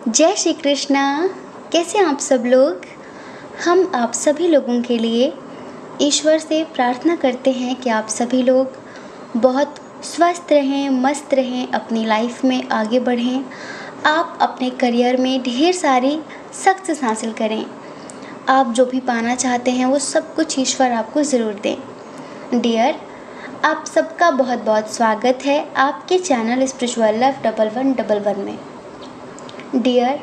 जय श्री कृष्णा। कैसे हैं आप सब लोग। हम आप सभी लोगों के लिए ईश्वर से प्रार्थना करते हैं कि आप सभी लोग बहुत स्वस्थ रहें, मस्त रहें, अपनी लाइफ में आगे बढ़ें, आप अपने करियर में ढेर सारी सक्सेस हासिल करें। आप जो भी पाना चाहते हैं वो सब कुछ ईश्वर आपको ज़रूर दें। डियर, आप सबका बहुत बहुत स्वागत है आपके चैनल स्पिरिचुअल लव 1111 में। डियर,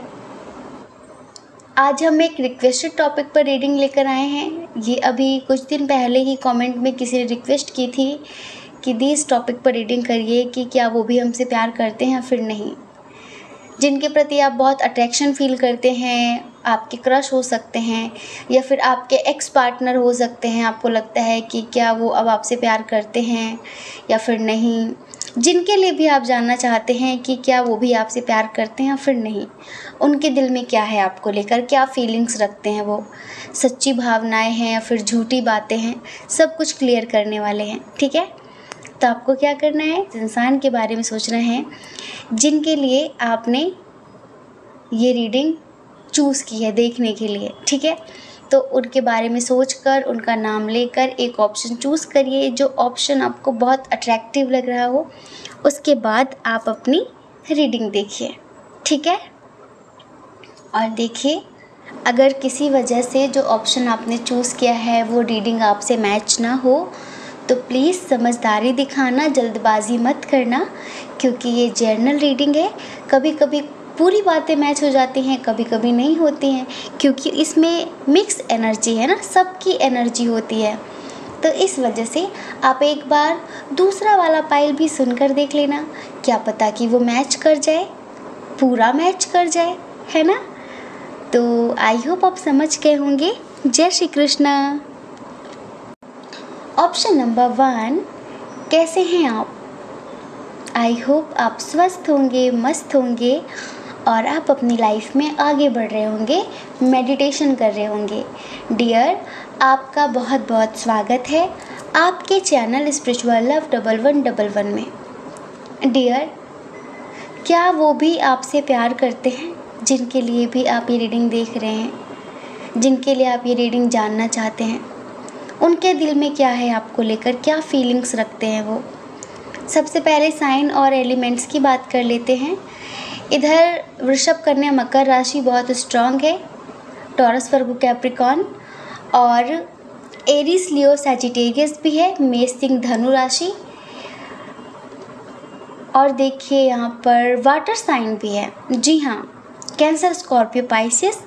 आज हम एक रिक्वेस्टेड टॉपिक पर रीडिंग लेकर आए हैं। ये अभी कुछ दिन पहले ही कमेंट में किसी ने रिक्वेस्ट की थी कि दी इस टॉपिक पर रीडिंग करिए कि क्या वो भी हमसे प्यार करते हैं या फिर नहीं। जिनके प्रति आप बहुत अट्रैक्शन फील करते हैं, आपके क्रश हो सकते हैं या फिर आपके एक्स पार्टनर हो सकते हैं। आपको लगता है कि क्या वो अब आपसे प्यार करते हैं या फिर नहीं। जिनके लिए भी आप जानना चाहते हैं कि क्या वो भी आपसे प्यार करते हैं या फिर नहीं, उनके दिल में क्या है आपको लेकर, क्या फीलिंग्स रखते हैं, वो सच्ची भावनाएं हैं या फिर झूठी बातें हैं, सब कुछ क्लियर करने वाले हैं। ठीक है, तो आपको क्या करना है, इंसान के बारे में सोचना है जिनके लिए आपने ये रीडिंग चूज़ की है देखने के लिए। ठीक है, तो उनके बारे में सोचकर, उनका नाम लेकर एक ऑप्शन चूज़ करिए जो ऑप्शन आपको बहुत अट्रैक्टिव लग रहा हो। उसके बाद आप अपनी रीडिंग देखिए। ठीक है, और देखिए अगर किसी वजह से जो ऑप्शन आपने चूज़ किया है वो रीडिंग आपसे मैच ना हो तो प्लीज़ समझदारी दिखाना, जल्दबाजी मत करना, क्योंकि ये जर्नल रीडिंग है। कभी कभी पूरी बातें मैच हो जाती हैं, कभी कभी नहीं होती हैं, क्योंकि इसमें मिक्स एनर्जी है ना, सबकी एनर्जी होती है। तो इस वजह से आप एक बार दूसरा वाला पाइल भी सुनकर देख लेना, क्या पता कि वो मैच कर जाए, पूरा मैच कर जाए, है ना। तो आई होप आप समझ गए होंगे। जय श्री कृष्णा। ऑप्शन नंबर 1, कैसे हैं आप। आई होप आप स्वस्थ होंगे, मस्त होंगे और आप अपनी लाइफ में आगे बढ़ रहे होंगे, मेडिटेशन कर रहे होंगे। डियर, आपका बहुत बहुत स्वागत है आपके चैनल स्पिरिचुअल लव 1111 में। डियर, क्या वो भी आपसे प्यार करते हैं जिनके लिए भी आप ये रीडिंग देख रहे हैं, जिनके लिए आप ये रीडिंग जानना चाहते हैं, उनके दिल में क्या है आपको लेकर, क्या फीलिंग्स रखते हैं वो। सबसे पहले साइन और एलिमेंट्स की बात कर लेते हैं। इधर वृषभ, कन्या, मकर राशि बहुत स्ट्रांग है, टॉरस, वर्गो, कैप्रिकॉन और एरीज, लियो, सैजिटेरियस भी है, मेष, सिंह, धनु राशि। और देखिए यहाँ पर वाटर साइन भी है। जी हाँ, कैंसर, स्कॉर्पियो, पाइसेस,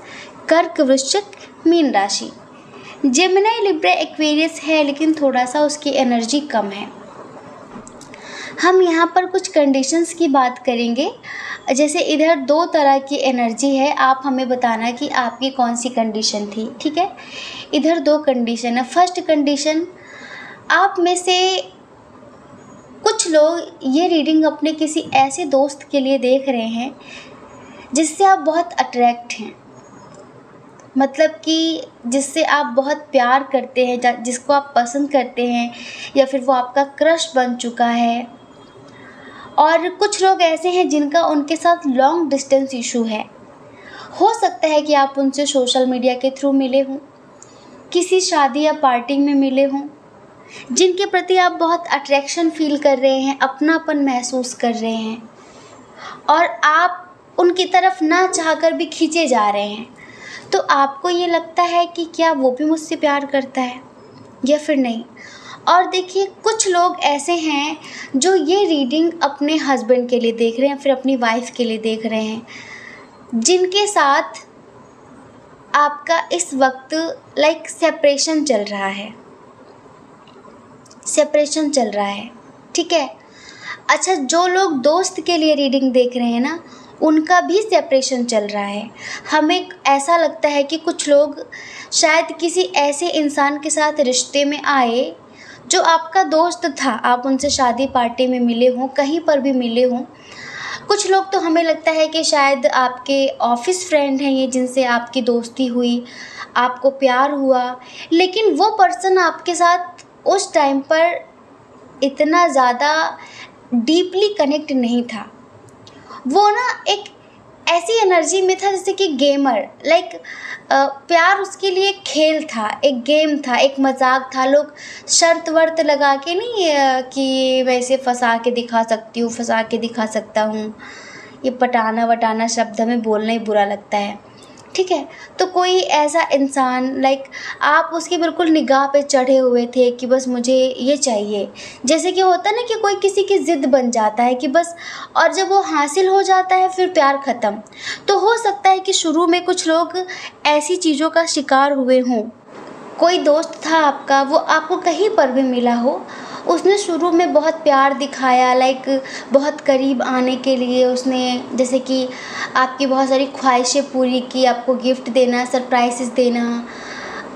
कर्क, वृश्चिक, मीन राशि। जेमिनी, लिब्रा, एक्वेरियस है लेकिन थोड़ा सा उसकी एनर्जी कम है। हम यहाँ पर कुछ कंडीशंस की बात करेंगे। जैसे इधर 2 तरह की एनर्जी है, आप हमें बताना कि आपकी कौन सी कंडीशन थी। ठीक है, इधर 2 कंडीशन है। फर्स्ट कंडीशन, आप में से कुछ लोग ये रीडिंग अपने किसी ऐसे दोस्त के लिए देख रहे हैं जिससे आप बहुत अट्रैक्ट हैं, मतलब कि जिससे आप बहुत प्यार करते हैं, जिसको आप पसंद करते हैं, या फिर वो आपका क्रश बन चुका है। और कुछ लोग ऐसे हैं जिनका उनके साथ लॉन्ग डिस्टेंस इशू है। हो सकता है कि आप उनसे सोशल मीडिया के थ्रू मिले हों, किसी शादी या पार्टी में मिले हों, जिनके प्रति आप बहुत अट्रैक्शन फील कर रहे हैं, अपनापन महसूस कर रहे हैं और आप उनकी तरफ ना चाहकर भी खींचे जा रहे हैं। तो आपको ये लगता है कि क्या वो भी मुझसे प्यार करता है या फिर नहीं। और देखिए कुछ लोग ऐसे हैं जो ये रीडिंग अपने हस्बैंड के लिए देख रहे हैं, फिर अपनी वाइफ के लिए देख रहे हैं, जिनके साथ आपका इस वक्त सेपरेशन चल रहा है, सेपरेशन चल रहा है। ठीक है, अच्छा, जो लोग दोस्त के लिए रीडिंग देख रहे हैं ना, उनका भी सेपरेशन चल रहा है। हमें ऐसा लगता है कि कुछ लोग शायद किसी ऐसे इंसान के साथ रिश्ते में आए जो आपका दोस्त था, आप उनसे शादी पार्टी में मिले हों, कहीं पर भी मिले हों। कुछ लोग तो हमें लगता है कि शायद आपके ऑफिस फ्रेंड हैं ये, जिनसे आपकी दोस्ती हुई, आपको प्यार हुआ, लेकिन वो पर्सन आपके साथ उस टाइम पर इतना ज़्यादा डीपली कनेक्ट नहीं था। वो ना एक ऐसी एनर्जी में था जैसे कि गेमर, लाइक प्यार उसके लिए एक खेल था, एक गेम था, एक मजाक था। लोग शर्त वर्त लगा के नहीं कि मैं इसे फंसा के दिखा सकती हूँ, फंसा के दिखा सकता हूँ, ये पटाना वटाना शब्द हमें बोलना ही बुरा लगता है, ठीक है। तो कोई ऐसा इंसान, लाइक आप उसकी बिल्कुल निगाह पे चढ़े हुए थे कि बस मुझे ये चाहिए, जैसे कि होता है ना कि कोई किसी की ज़िद बन जाता है कि बस, और जब वो हासिल हो जाता है फिर प्यार ख़त्म। तो हो सकता है कि शुरू में कुछ लोग ऐसी चीज़ों का शिकार हुए हों। कोई दोस्त था आपका, वो आपको कहीं पर भी मिला हो, उसने शुरू में बहुत प्यार दिखाया, लाइक बहुत करीब आने के लिए उसने जैसे कि आपकी बहुत सारी ख्वाहिशें पूरी की, आपको गिफ्ट देना, सरप्राइजेस देना,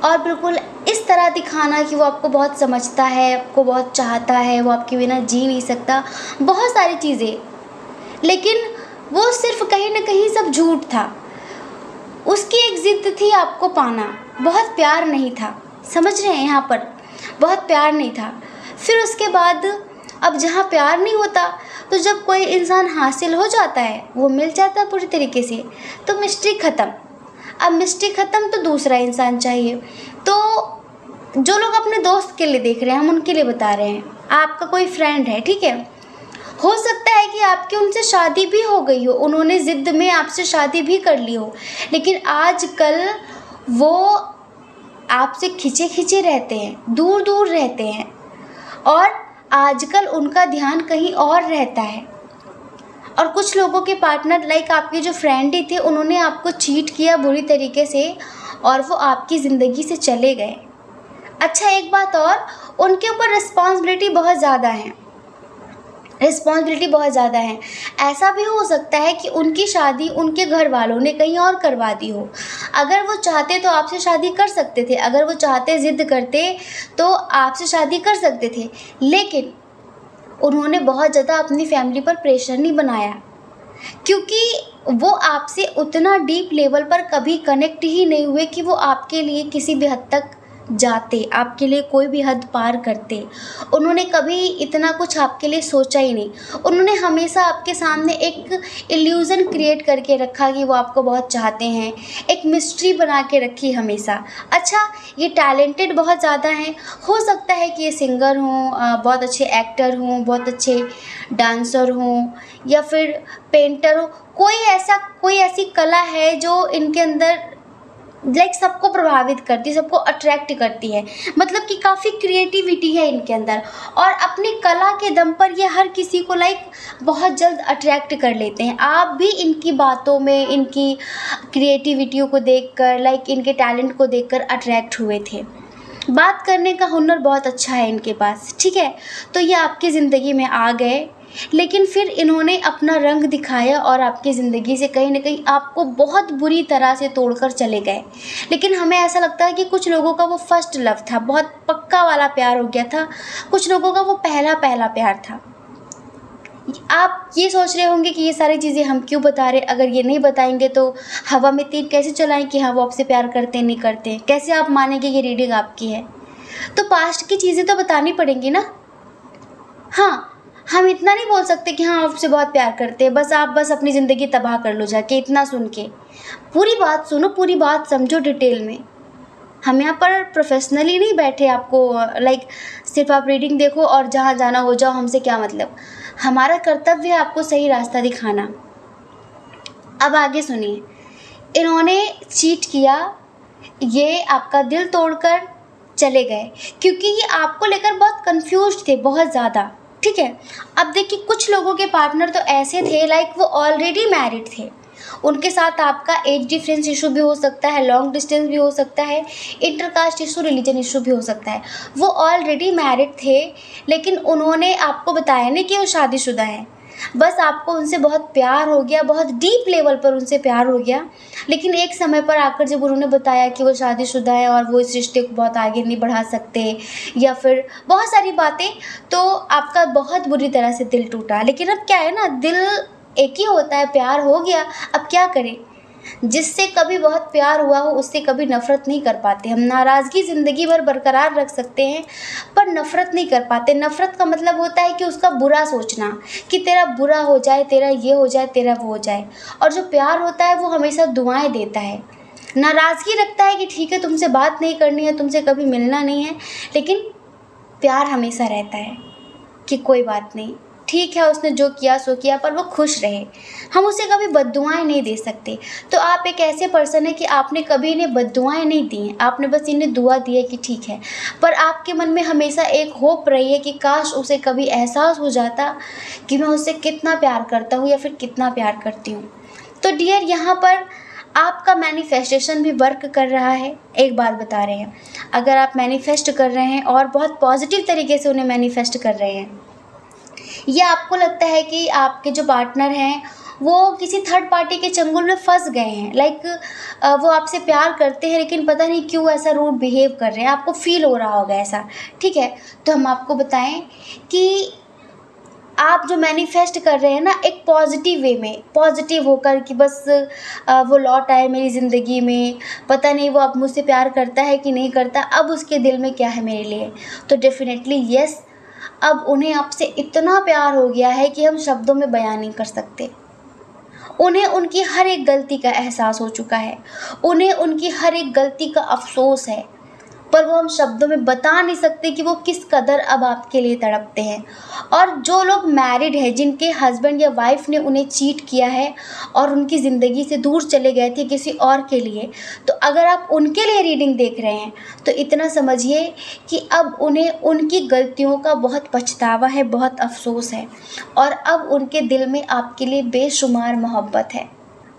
और बिल्कुल इस तरह दिखाना कि वो आपको बहुत समझता है, आपको बहुत चाहता है, वो आपके बिना जी नहीं सकता, बहुत सारी चीज़ें। लेकिन वो सिर्फ कहीं ना कहीं सब झूठ था। उसकी एक ज़िद थी आपको पाना, बहुत प्यार नहीं था, समझ रहे हैं यहाँ पर, बहुत प्यार नहीं था। फिर उसके बाद अब जहाँ प्यार नहीं होता, तो जब कोई इंसान हासिल हो जाता है, वो मिल जाता है पूरी तरीके से, तो मिस्ट्री ख़त्म। अब मिस्ट्री ख़त्म तो दूसरा इंसान चाहिए। तो जो लोग अपने दोस्त के लिए देख रहे हैं, हम उनके लिए बता रहे हैं। आपका कोई फ्रेंड है, ठीक है, हो सकता है कि आपकी उनसे शादी भी हो गई हो, उन्होंने ज़िद में आपसे शादी भी कर ली हो, लेकिन आजकल वो आपसे खिंचे खिंचे रहते हैं, दूर दूर रहते हैं, और आजकल उनका ध्यान कहीं और रहता है। और कुछ लोगों के पार्टनर, लाइक आपके जो फ्रेंड ही थे, उन्होंने आपको चीट किया बुरी तरीके से और वो आपकी ज़िंदगी से चले गए। अच्छा, एक बात और, उनके ऊपर रिस्पॉन्सिबिलिटी बहुत ज़्यादा है, रिस्पॉन्सिबिलिटी बहुत ज़्यादा है। ऐसा भी हो सकता है कि उनकी शादी उनके घर वालों ने कहीं और करवा दी हो। अगर वो चाहते तो आपसे शादी कर सकते थे, अगर वो चाहते, ज़िद करते तो आपसे शादी कर सकते थे, लेकिन उन्होंने बहुत ज़्यादा अपनी फैमिली पर प्रेशर नहीं बनाया, क्योंकि वो आपसे उतना डीप लेवल पर कभी कनेक्ट ही नहीं हुए कि वो आपके लिए किसी भी हद तक जाते, आपके लिए कोई भी हद पार करते। उन्होंने कभी इतना कुछ आपके लिए सोचा ही नहीं। उन्होंने हमेशा आपके सामने एक इल्यूज़न क्रिएट करके रखा कि वो आपको बहुत चाहते हैं, एक मिस्ट्री बना के रखी हमेशा। अच्छा, ये टैलेंटेड बहुत ज़्यादा हैं, हो सकता है कि ये सिंगर हों, बहुत अच्छे एक्टर हों, बहुत अच्छे डांसर हों, या फिर पेंटर हो, कोई ऐसी कला है जो इनके अंदर लाइक सबको प्रभावित करती है, सबको अट्रैक्ट करती है, मतलब कि काफ़ी क्रिएटिविटी है इनके अंदर, और अपनी कला के दम पर ये हर किसी को लाइक बहुत जल्द अट्रैक्ट कर लेते हैं। आप भी इनकी बातों में, इनकी क्रिएटिविटियों को देखकर, लाइक इनके टैलेंट को देखकर अट्रैक्ट हुए थे। बात करने का हुनर बहुत अच्छा है इनके पास, ठीक है। तो ये आपकी ज़िंदगी में आ गए, लेकिन फिर इन्होंने अपना रंग दिखाया और आपकी ज़िंदगी से कहीं ना कहीं आपको बहुत बुरी तरह से तोड़कर चले गए। लेकिन हमें ऐसा लगता है कि कुछ लोगों का वो फर्स्ट लव था, बहुत पक्का वाला प्यार हो गया था, कुछ लोगों का वो पहला पहला प्यार था। आप ये सोच रहे होंगे कि ये सारी चीज़ें हम क्यों बता रहे, अगर ये नहीं बताएंगे तो हवा में तीर कैसे चलाएं कि हाँ वो आपसे प्यार करते हैं, नहीं करते, कैसे आप मानेंगे ये रीडिंग आपकी है। तो पास्ट की चीज़ें तो बतानी पड़ेंगी ना। हाँ, हम इतना नहीं बोल सकते कि हाँ आपसे बहुत प्यार करते हैं, बस आप बस अपनी ज़िंदगी तबाह कर लो जाके, इतना सुन के। पूरी बात सुनो, पूरी बात समझो डिटेल में। हम यहाँ पर प्रोफेशनली नहीं बैठे आपको लाइक सिर्फ आप रीडिंग देखो और जहाँ जाना हो जाओ, हमसे क्या मतलब। हमारा कर्तव्य है आपको सही रास्ता दिखाना। अब आगे सुनिए, इन्होंने चीट किया, ये आपका दिल तोड़कर चले गए, क्योंकि ये आपको लेकर बहुत कंफ्यूज थे, बहुत ज़्यादा, ठीक है। अब देखिए, कुछ लोगों के पार्टनर तो ऐसे थे लाइक वो ऑलरेडी मैरिड थे, उनके साथ आपका एज डिफरेंस इशू भी हो सकता है, लॉन्ग डिस्टेंस भी हो सकता है, इंटरकास्ट इशू, रिलीजन इशू भी हो सकता है। वो ऑलरेडी मैरिड थे, लेकिन उन्होंने आपको बताया नहीं कि वो शादीशुदा हैं, बस आपको उनसे बहुत प्यार हो गया, बहुत डीप लेवल पर उनसे प्यार हो गया। लेकिन एक समय पर आकर जब उन्होंने बताया कि वो शादीशुदा है और वो इस रिश्ते को बहुत आगे नहीं बढ़ा सकते, या फिर बहुत सारी बातें, तो आपका बहुत बुरी तरह से दिल टूटा। लेकिन अब क्या है ना, दिल एक ही होता है, प्यार हो गया, अब क्या करें। जिससे कभी बहुत प्यार हुआ हो उससे कभी नफ़रत नहीं कर पाते। हम नाराज़गी ज़िंदगी भर बरकरार रख सकते हैं पर नफ़रत नहीं कर पाते। नफ़रत का मतलब होता है कि उसका बुरा सोचना, कि तेरा बुरा हो जाए, तेरा ये हो जाए, तेरा वो हो जाए। और जो प्यार होता है वो हमेशा दुआएं देता है। नाराज़गी रखता है कि ठीक है तुमसे बात नहीं करनी है, तुमसे कभी मिलना नहीं है, लेकिन प्यार हमेशा रहता है कि कोई बात नहीं, ठीक है उसने जो किया सो किया, पर वो खुश रहे। हम उसे कभी बद्दुआएं नहीं दे सकते। तो आप एक ऐसे पर्सन है कि आपने कभी इन्हें बद्दुआएं नहीं दी हैं, आपने बस इन्हें दुआ दी है कि ठीक है, पर आपके मन में हमेशा एक होप रही है कि काश उसे कभी एहसास हो जाता कि मैं उससे कितना प्यार करता हूँ या फिर कितना प्यार करती हूँ। तो डियर, यहाँ पर आपका मैनिफेस्टेशन भी वर्क कर रहा है। एक बात बता रहे हैं, अगर आप मैनिफेस्ट कर रहे हैं और बहुत पॉजिटिव तरीके से उन्हें मैनिफेस्ट कर रहे हैं, या आपको लगता है कि आपके जो पार्टनर हैं वो किसी थर्ड पार्टी के चंगुल में फंस गए हैं, लाइक वो आपसे प्यार करते हैं लेकिन पता नहीं क्यों ऐसा रूड बिहेव कर रहे हैं, आपको फील हो रहा होगा ऐसा, ठीक है। तो हम आपको बताएं कि आप जो मैनिफेस्ट कर रहे हैं ना, एक पॉजिटिव वे में, पॉजिटिव होकर कि बस वो लौट आए मेरी ज़िंदगी में, पता नहीं वो अब मुझसे प्यार करता है कि नहीं करता, अब उसके दिल में क्या है मेरे लिए। तो डेफिनेटली यस, अब उन्हें आपसे इतना प्यार हो गया है कि हम शब्दों में बयान नहीं कर सकते। उन्हें उनकी हर एक गलती का एहसास हो चुका है, उन्हें उनकी हर एक गलती का अफसोस है, पर वो हम शब्दों में बता नहीं सकते कि वो किस कदर अब आपके लिए तड़पते हैं। और जो लोग मैरिड हैं, जिनके हस्बैंड या वाइफ ने उन्हें चीट किया है और उनकी ज़िंदगी से दूर चले गए थे किसी और के लिए, तो अगर आप उनके लिए रीडिंग देख रहे हैं तो इतना समझिए कि अब उन्हें उनकी गलतियों का बहुत पछतावा है, बहुत अफसोस है, और अब उनके दिल में आपके लिए बेशुमार मोहब्बत है,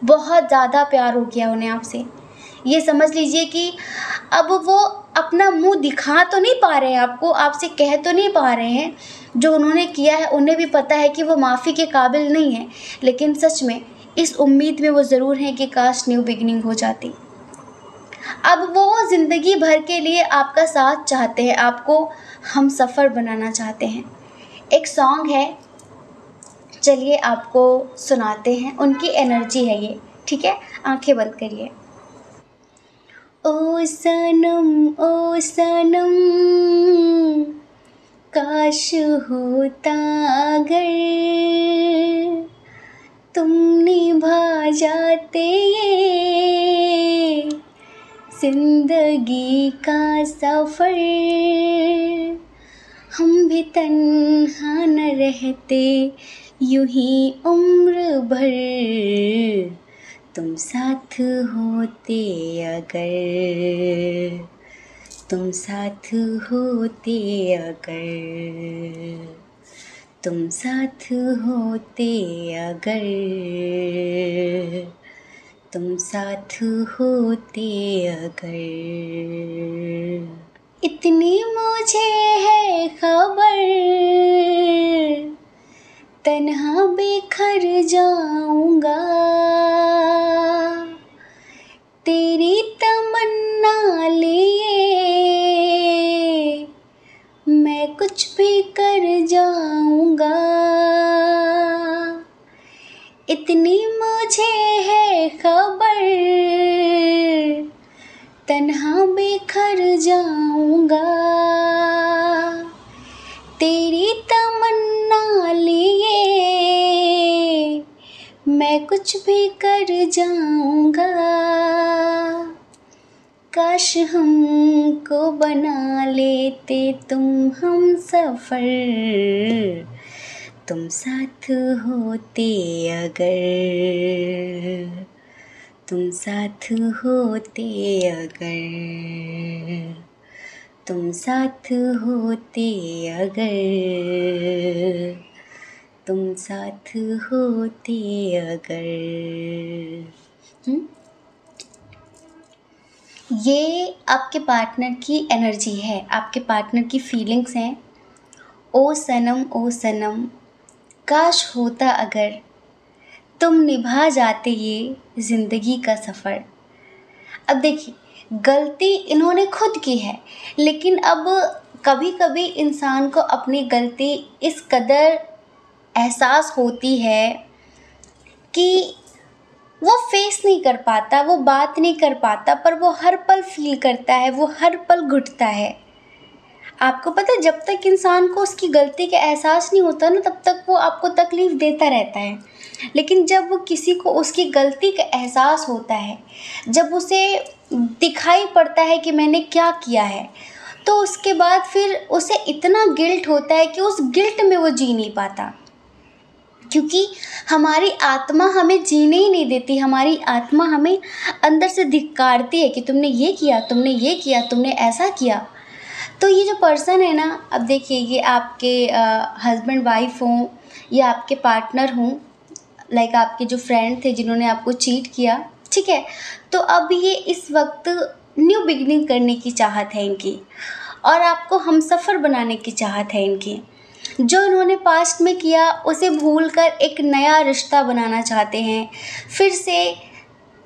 बहुत ज़्यादा प्यार हो गया उन्हें आपसे। ये समझ लीजिए कि अब वो अपना मुंह दिखा तो नहीं पा रहे हैं आपको, आपसे कह तो नहीं पा रहे हैं, जो उन्होंने किया है उन्हें भी पता है कि वो माफ़ी के काबिल नहीं है, लेकिन सच में इस उम्मीद में वो ज़रूर हैं कि काश न्यू बिगिनिंग हो जाती। अब वो ज़िंदगी भर के लिए आपका साथ चाहते हैं, आपको हम सफ़र बनाना चाहते हैं। एक सॉन्ग है, चलिए आपको सुनाते हैं, उनकी एनर्जी है ये, ठीक है। आंखें बंद करिए। ओ सनम, ओ सनम, काश होता अगर तुम निभा जाते ये जिंदगी का सफ़र, हम भी तन्हा न रहते यूं ही उम्र भर, तुम साथ होते अगर, तुम साथ होते अगर, तुम साथ होते अगर, तुम साथ होते अगर। इतनी मुझे है खबर, तन्हा बिखर जाऊंगा, तेरी तमन्ना लिए मैं कुछ भी कर जाऊंगा। इतनी मुझे है खबर, तन्हा बिखर जाऊंगा, तेरी तमन्ना लिए मैं कुछ भी कर जाऊंगा। काश हमको बना लेते तुम हम सफ़र, तुम साथ होते अगर, तुम साथ होते अगर, तुम साथ होते अगर, तुम साथ होते अगर। ये आपके पार्टनर की एनर्जी है, आपके पार्टनर की फीलिंग्स हैं। ओ सनम, ओ सनम, काश होता अगर तुम निभा जाते ये ज़िंदगी का सफ़र। अब देखिए, गलती इन्होंने खुद की है, लेकिन अब कभी कभी इंसान को अपनी गलती इस कदर एहसास होती है कि वो फेस नहीं कर पाता, वो बात नहीं कर पाता, पर वो हर पल फील करता है, वो हर पल घुटता है। आपको पता है, जब तक इंसान को उसकी गलती का एहसास नहीं होता ना, तब तक वो आपको तकलीफ़ देता रहता है। लेकिन जब वो किसी को उसकी गलती का एहसास होता है, जब उसे दिखाई पड़ता है कि मैंने क्या किया है, तो उसके बाद फिर उसे इतना गिल्ट होता है कि उस गिल्ट में वो जी नहीं पाता। क्योंकि हमारी आत्मा हमें जीने ही नहीं देती, हमारी आत्मा हमें अंदर से धिक्कारती है कि तुमने ये किया, तुमने ये किया, तुमने ऐसा किया। तो ये जो पर्सन है ना, अब देखिए, ये आपके हस्बैंड वाइफ हों या आपके पार्टनर हों, लाइक आपके जो फ्रेंड थे जिन्होंने आपको चीट किया, ठीक है, तो अब ये इस वक्त न्यू बिगिनिंग करने की चाहत है इनकी, और आपको हमसफ़र बनाने की चाहत है इनकी। जो इन्होंने पास्ट में किया उसे भूलकर एक नया रिश्ता बनाना चाहते हैं, फिर से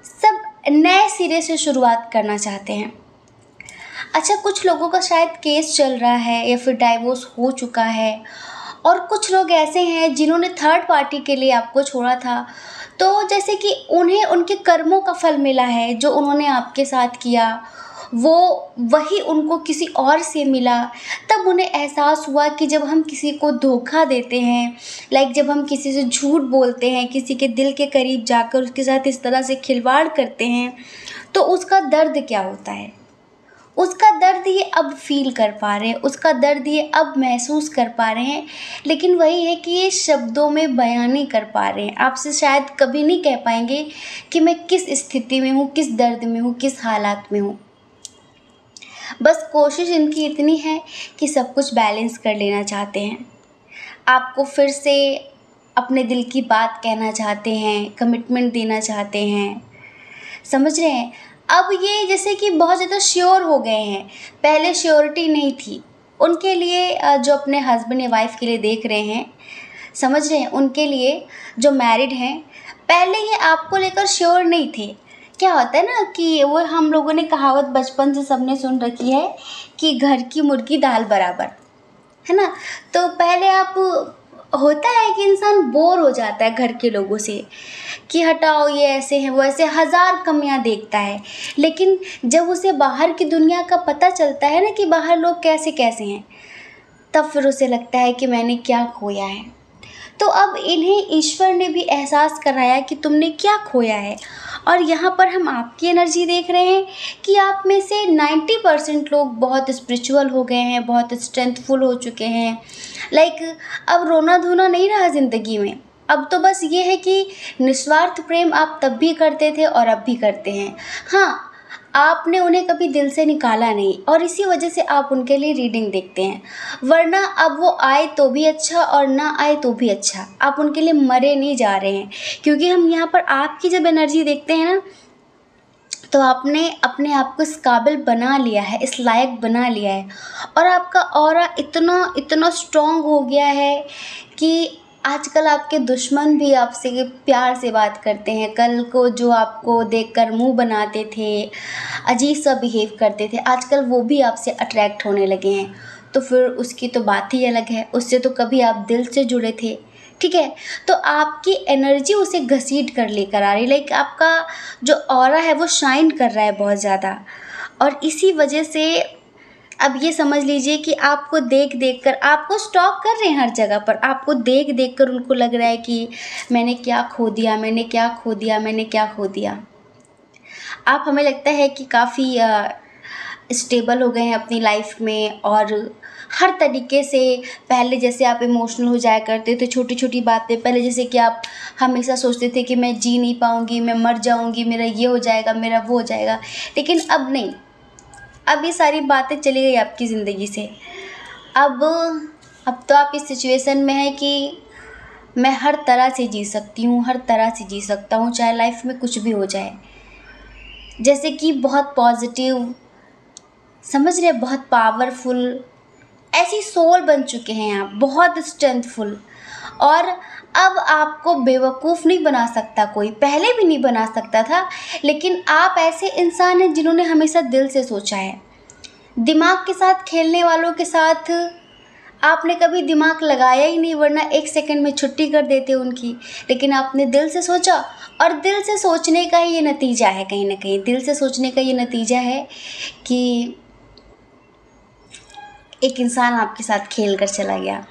सब नए सिरे से शुरुआत करना चाहते हैं। अच्छा, कुछ लोगों का शायद केस चल रहा है या फिर डाइवोर्स हो चुका है, और कुछ लोग ऐसे हैं जिन्होंने थर्ड पार्टी के लिए आपको छोड़ा था। तो जैसे कि उन्हें उनके कर्मों का फल मिला है, जो उन्होंने आपके साथ किया वो वही उनको किसी और से मिला। तब उन्हें एहसास हुआ कि जब हम किसी को धोखा देते हैं, लाइक जब हम किसी से झूठ बोलते हैं, किसी के दिल के करीब जाकर उसके साथ इस तरह से खिलवाड़ करते हैं, तो उसका दर्द क्या होता है। उसका दर्द ये अब फील कर पा रहे हैं, उसका दर्द ये अब महसूस कर पा रहे हैं, लेकिन वही है कि ये शब्दों में बयान नहीं कर पा रहे हैं। आपसे शायद कभी नहीं कह पाएंगे कि मैं किस स्थिति में हूँ, किस दर्द में हूँ, किस हालात में हूँ। बस कोशिश इनकी इतनी है कि सब कुछ बैलेंस कर लेना चाहते हैं, आपको फिर से अपने दिल की बात कहना चाहते हैं, कमिटमेंट देना चाहते हैं, समझ रहे हैं। अब ये जैसे कि बहुत ज़्यादा श्योर हो गए हैं, पहले श्योरिटी नहीं थी उनके लिए। जो अपने हस्बैंड या वाइफ के लिए देख रहे हैं, समझ रहे हैं, उनके लिए जो मैरिड हैं, पहले ये आपको लेकर श्योर नहीं थे। क्या होता है ना कि वो हम लोगों ने कहावत बचपन से सबने सुन रखी है कि घर की मुर्गी दाल बराबर, है ना। तो पहले आप होता है कि इंसान बोर हो जाता है घर के लोगों से, कि हटाओ ये ऐसे हैं, वो ऐसे, हज़ार कमियां देखता है। लेकिन जब उसे बाहर की दुनिया का पता चलता है ना कि बाहर लोग कैसे कैसे हैं, तब फिर उसे लगता है कि मैंने क्या खोया है। तो अब इन्हें ईश्वर ने भी एहसास कराया कि तुमने क्या खोया है। और यहाँ पर हम आपकी एनर्जी देख रहे हैं कि आप में से 90% लोग बहुत स्पिरिचुअल हो गए हैं, बहुत स्ट्रेंथफुल हो चुके हैं। लाइक अब रोना धोना नहीं रहा ज़िंदगी में, अब तो बस ये है कि निस्वार्थ प्रेम आप तब भी करते थे और अब भी करते हैं। हाँ, आपने उन्हें कभी दिल से निकाला नहीं, और इसी वजह से आप उनके लिए रीडिंग देखते हैं। वरना अब वो आए तो भी अच्छा और ना आए तो भी अच्छा, आप उनके लिए मरे नहीं जा रहे हैं। क्योंकि हम यहाँ पर आपकी जब एनर्जी देखते हैं ना, तो आपने अपने आप को इस काबिल बना लिया है, इस लायक बना लिया है, और आपका ऑरा इतना इतना स्ट्रॉन्ग हो गया है कि आजकल आपके दुश्मन भी आपसे प्यार से बात करते हैं। कल को जो आपको देखकर मुंह बनाते थे, अजीब सा बिहेव करते थे, आजकल वो भी आपसे अट्रैक्ट होने लगे हैं। तो फिर उसकी तो बात ही अलग है, उससे तो कभी आप दिल से जुड़े थे, ठीक है। तो आपकी एनर्जी उसे घसीट कर लेकर आ रही, लाइक आपका जो ऑरा है वो शाइन कर रहा है बहुत ज़्यादा। और इसी वजह से अब ये समझ लीजिए कि आपको देख देख कर आपको स्टॉक कर रहे हैं हर जगह पर, आपको देख देख कर उनको लग रहा है कि मैंने क्या खो दिया, मैंने क्या खो दिया, मैंने क्या खो दिया। आप, हमें लगता है कि काफ़ी स्टेबल हो गए हैं अपनी लाइफ में, और हर तरीके से पहले जैसे आप इमोशनल हो जाया करते थे छोटी छोटी बातें, पहले जैसे कि आप हमेशा सोचते थे कि मैं जी नहीं पाऊँगी, मैं मर जाऊँगी, मेरा ये हो जाएगा, मेरा वो हो जाएगा। लेकिन अब नहीं, अब ये सारी बातें चली गई आपकी ज़िंदगी से। अब तो आप इस सिचुएशन में हैं कि मैं हर तरह से जी सकती हूँ, हर तरह से जी सकता हूँ, चाहे लाइफ में कुछ भी हो जाए। जैसे कि बहुत पॉजिटिव, समझ रहे, बहुत पावरफुल ऐसी सोल बन चुके हैं आप, बहुत स्ट्रेंथफुल। और अब आपको बेवकूफ़ नहीं बना सकता कोई, पहले भी नहीं बना सकता था, लेकिन आप ऐसे इंसान हैं जिन्होंने हमेशा दिल से सोचा है। दिमाग के साथ खेलने वालों के साथ आपने कभी दिमाग लगाया ही नहीं, वरना एक सेकंड में छुट्टी कर देते उनकी। लेकिन आपने दिल से सोचा, और दिल से सोचने का ही ये नतीजा है, कहीं ना कहीं दिल से सोचने का ये नतीजा है कि एक इंसान आपके साथ खेल कर चला गया।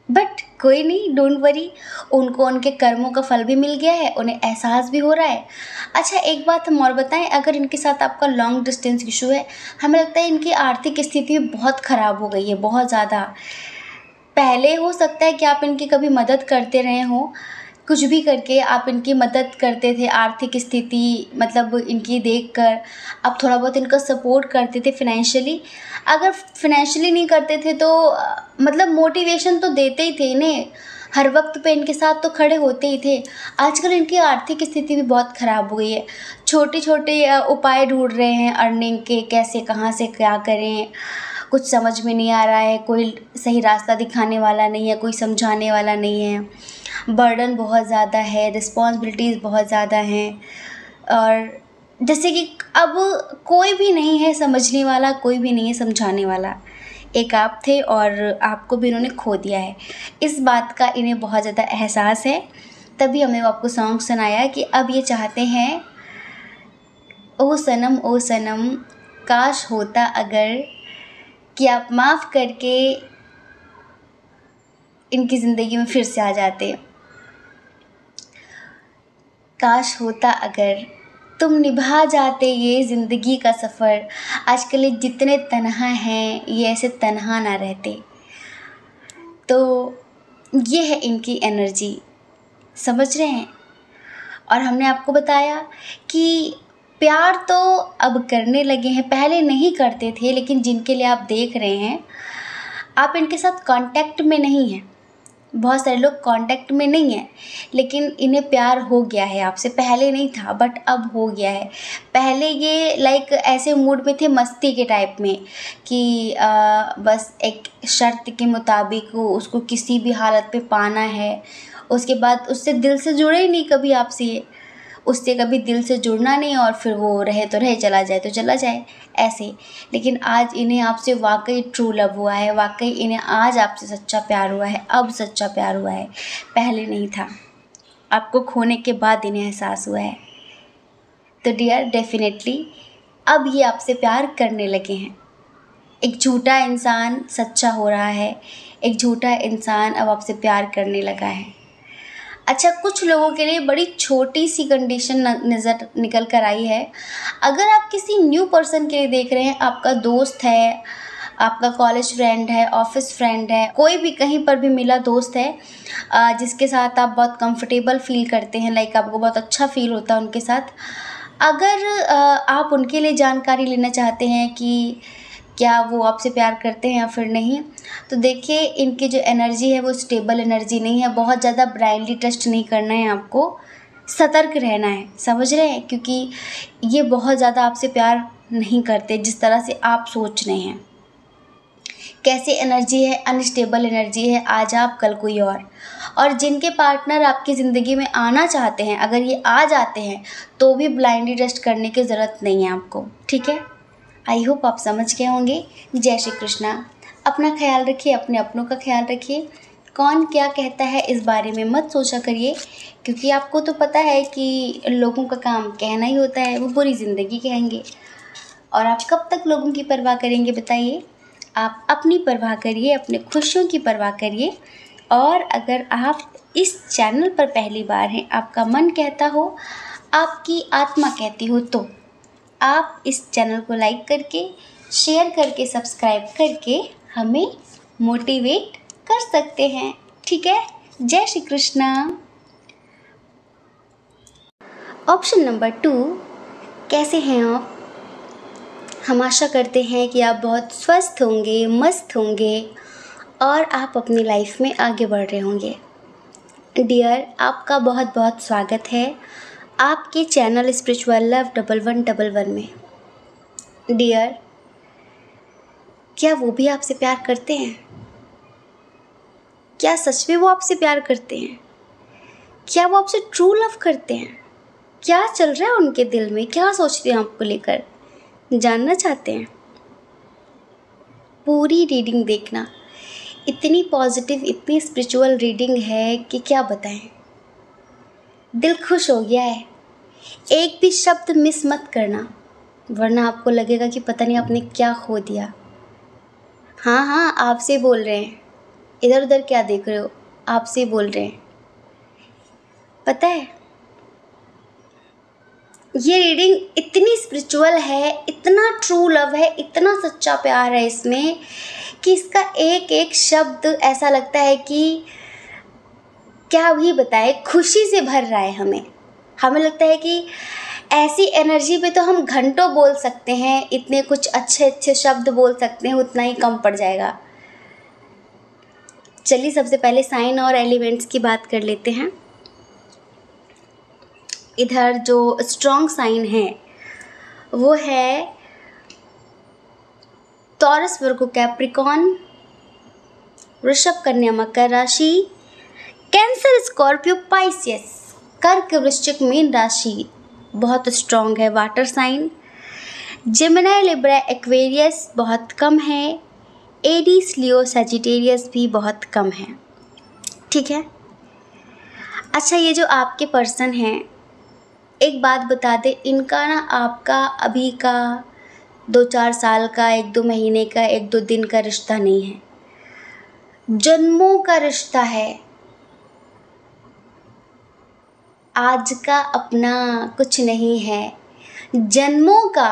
बट कोई नहीं, डोंट वरी, उनको उनके कर्मों का फल भी मिल गया है, उन्हें एहसास भी हो रहा है। अच्छा, एक बात हम और बताएं, अगर इनके साथ आपका लॉन्ग डिस्टेंस इशू है, हमें लगता है इनकी आर्थिक स्थिति बहुत ख़राब हो गई है, बहुत ज़्यादा। पहले हो सकता है कि आप इनकी कभी मदद करते रहे हों, कुछ भी करके आप इनकी मदद करते थे, आर्थिक स्थिति मतलब इनकी देखकर आप थोड़ा बहुत इनका सपोर्ट करते थे फाइनेंशियली। अगर फाइनेंशियली नहीं करते थे तो मतलब मोटिवेशन तो देते ही थे इन्हें, हर वक्त पे इनके साथ तो खड़े होते ही थे। आजकल इनकी आर्थिक स्थिति भी बहुत ख़राब हो गई है, छोटे छोटे उपाय ढूंढ रहे हैं अर्निंग के, कैसे कहाँ से क्या करें, कुछ समझ में नहीं आ रहा है, कोई सही रास्ता दिखाने वाला नहीं है, कोई समझाने वाला नहीं है। बर्डन बहुत ज़्यादा है, रिस्पॉन्सिबिलिटीज़ बहुत ज़्यादा हैं, और जैसे कि अब कोई भी नहीं है समझने वाला, कोई भी नहीं है समझाने वाला। एक आप थे और आपको भी इन्होंने खो दिया है, इस बात का इन्हें बहुत ज़्यादा एहसास है। तभी हमने वो आपको सॉन्ग सुनाया कि अब ये चाहते हैं, ओ सनम काश होता अगर, कि आप माफ़ करके इनकी ज़िंदगी में फिर से आ जाते। काश होता अगर तुम निभा जाते ये ज़िंदगी का सफ़र, आजकल ये जितने तन्हा हैं ये ऐसे तन्हा ना रहते। तो ये है इनकी एनर्जी, समझ रहे हैं। और हमने आपको बताया कि प्यार तो अब करने लगे हैं, पहले नहीं करते थे, लेकिन जिनके लिए आप देख रहे हैं, आप इनके साथ कांटेक्ट में नहीं हैं। बहुत सारे लोग कांटेक्ट में नहीं हैं, लेकिन इन्हें प्यार हो गया है आपसे, पहले नहीं था बट अब हो गया है। पहले ये लाइक ऐसे मूड में थे, मस्ती के टाइप में, कि बस एक शर्त के मुताबिक उसको किसी भी हालत पे पाना है, उसके बाद उससे दिल से जुड़े ही नहीं कभी आपसे, उससे कभी दिल से जुड़ना नहीं, और फिर वो रहे तो रहे, चला जाए तो चला जाए, ऐसे। लेकिन आज इन्हें आपसे वाकई ट्रू लव हुआ है, वाकई इन्हें आज आपसे सच्चा प्यार हुआ है, अब सच्चा प्यार हुआ है, पहले नहीं था। आपको खोने के बाद इन्हें एहसास हुआ है। तो डियर, डेफिनेटली अब ये आपसे प्यार करने लगे हैं। एक झूठा इंसान सच्चा हो रहा है, एक झूठा इंसान अब आपसे प्यार करने लगा है। अच्छा, कुछ लोगों के लिए बड़ी छोटी सी कंडीशन नज़र निकल कर आई है। अगर आप किसी न्यू पर्सन के लिए देख रहे हैं, आपका दोस्त है, आपका कॉलेज फ्रेंड है, ऑफिस फ्रेंड है, कोई भी कहीं पर भी मिला दोस्त है, जिसके साथ आप बहुत कंफर्टेबल फील करते हैं, लाइक आपको बहुत अच्छा फील होता है उनके साथ, अगर आप उनके लिए जानकारी लेना चाहते हैं कि क्या वो आपसे प्यार करते हैं या फिर नहीं, तो देखिए इनकी जो एनर्जी है वो स्टेबल एनर्जी नहीं है। बहुत ज़्यादा ब्लाइंडली ट्रस्ट नहीं करना है आपको, सतर्क रहना है, समझ रहे हैं, क्योंकि ये बहुत ज़्यादा आपसे प्यार नहीं करते जिस तरह से आप सोच रहे हैं। कैसी एनर्जी है, अनस्टेबल एनर्जी है, आज आप कल कोई और जिनके पार्टनर आपकी ज़िंदगी में आना चाहते हैं, अगर ये आ जाते हैं तो भी ब्लाइंडली ट्रस्ट करने की ज़रूरत नहीं है आपको, ठीक है। आई होप आप समझ गए होंगे। जय श्री कृष्णा। अपना ख्याल रखिए, अपने अपनों का ख्याल रखिए। कौन क्या कहता है इस बारे में मत सोचा करिए, क्योंकि आपको तो पता है कि लोगों का काम कहना ही होता है, वो पूरी ज़िंदगी कहेंगे। और आप कब तक लोगों की परवाह करेंगे बताइए। आप अपनी परवाह करिए, अपने खुशियों की परवाह करिए। और अगर आप इस चैनल पर पहली बार हैं, आपका मन कहता हो, आपकी आत्मा कहती हो, तो आप इस चैनल को लाइक करके, शेयर करके, सब्सक्राइब करके हमें मोटिवेट कर सकते हैं, ठीक है। जय श्री कृष्णा। ऑप्शन नंबर 2, कैसे हैं आप? हम आशा करते हैं कि आप बहुत स्वस्थ होंगे, मस्त होंगे और आप अपनी लाइफ में आगे बढ़ रहे होंगे। डियर, आपका बहुत बहुत स्वागत है आपके चैनल स्पिरिचुअल लव 1111 में। डियर, क्या वो भी आपसे प्यार करते हैं? क्या सच में वो आपसे प्यार करते हैं? क्या वो आपसे ट्रू लव करते हैं? क्या चल रहा है उनके दिल में, क्या सोचते हैं आपको लेकर, जानना चाहते हैं? पूरी रीडिंग देखना, इतनी पॉजिटिव, इतनी स्पिरिचुअल रीडिंग है कि क्या बताएं। दिल खुश हो गया है। एक भी शब्द मिस मत करना, वरना आपको लगेगा कि पता नहीं आपने क्या खो दिया। हाँ हाँ, आपसे बोल रहे हैं, इधर उधर क्या देख रहे हो, आपसे बोल रहे हैं। पता है, ये रीडिंग इतनी स्पिरिचुअल है, इतना ट्रू लव है, इतना सच्चा प्यार है इसमें कि इसका एक एक शब्द ऐसा लगता है कि क्या भी बताए, खुशी से भर रहा है हमें लगता है कि ऐसी एनर्जी पे तो हम घंटों बोल सकते हैं, इतने कुछ अच्छे अच्छे शब्द बोल सकते हैं, उतना ही कम पड़ जाएगा। चलिए सबसे पहले साइन और एलिमेंट्स की बात कर लेते हैं। इधर जो स्ट्रॉन्ग साइन है वो है टॉरस, वर्गो, कैप्रिकॉर्न, वृषभ, कन्या, मकर राशि, कैंसर, स्कॉर्पियो, पाइसियस, कर्क, वृश्चिक, मीन राशि बहुत स्ट्रॉन्ग है। Water sign Gemini, Libra, Aquarius बहुत कम है। एरीज, लियो, सजिटेरियस भी बहुत कम है। ठीक है। अच्छा, ये जो आपके पर्सन हैं, एक बात बता दे, इनका ना आपका अभी का 2-4 साल का, 1-2 महीने का, 1-2 दिन का रिश्ता नहीं है, जन्मों का रिश्ता है। आज का अपना कुछ नहीं है, जन्मों का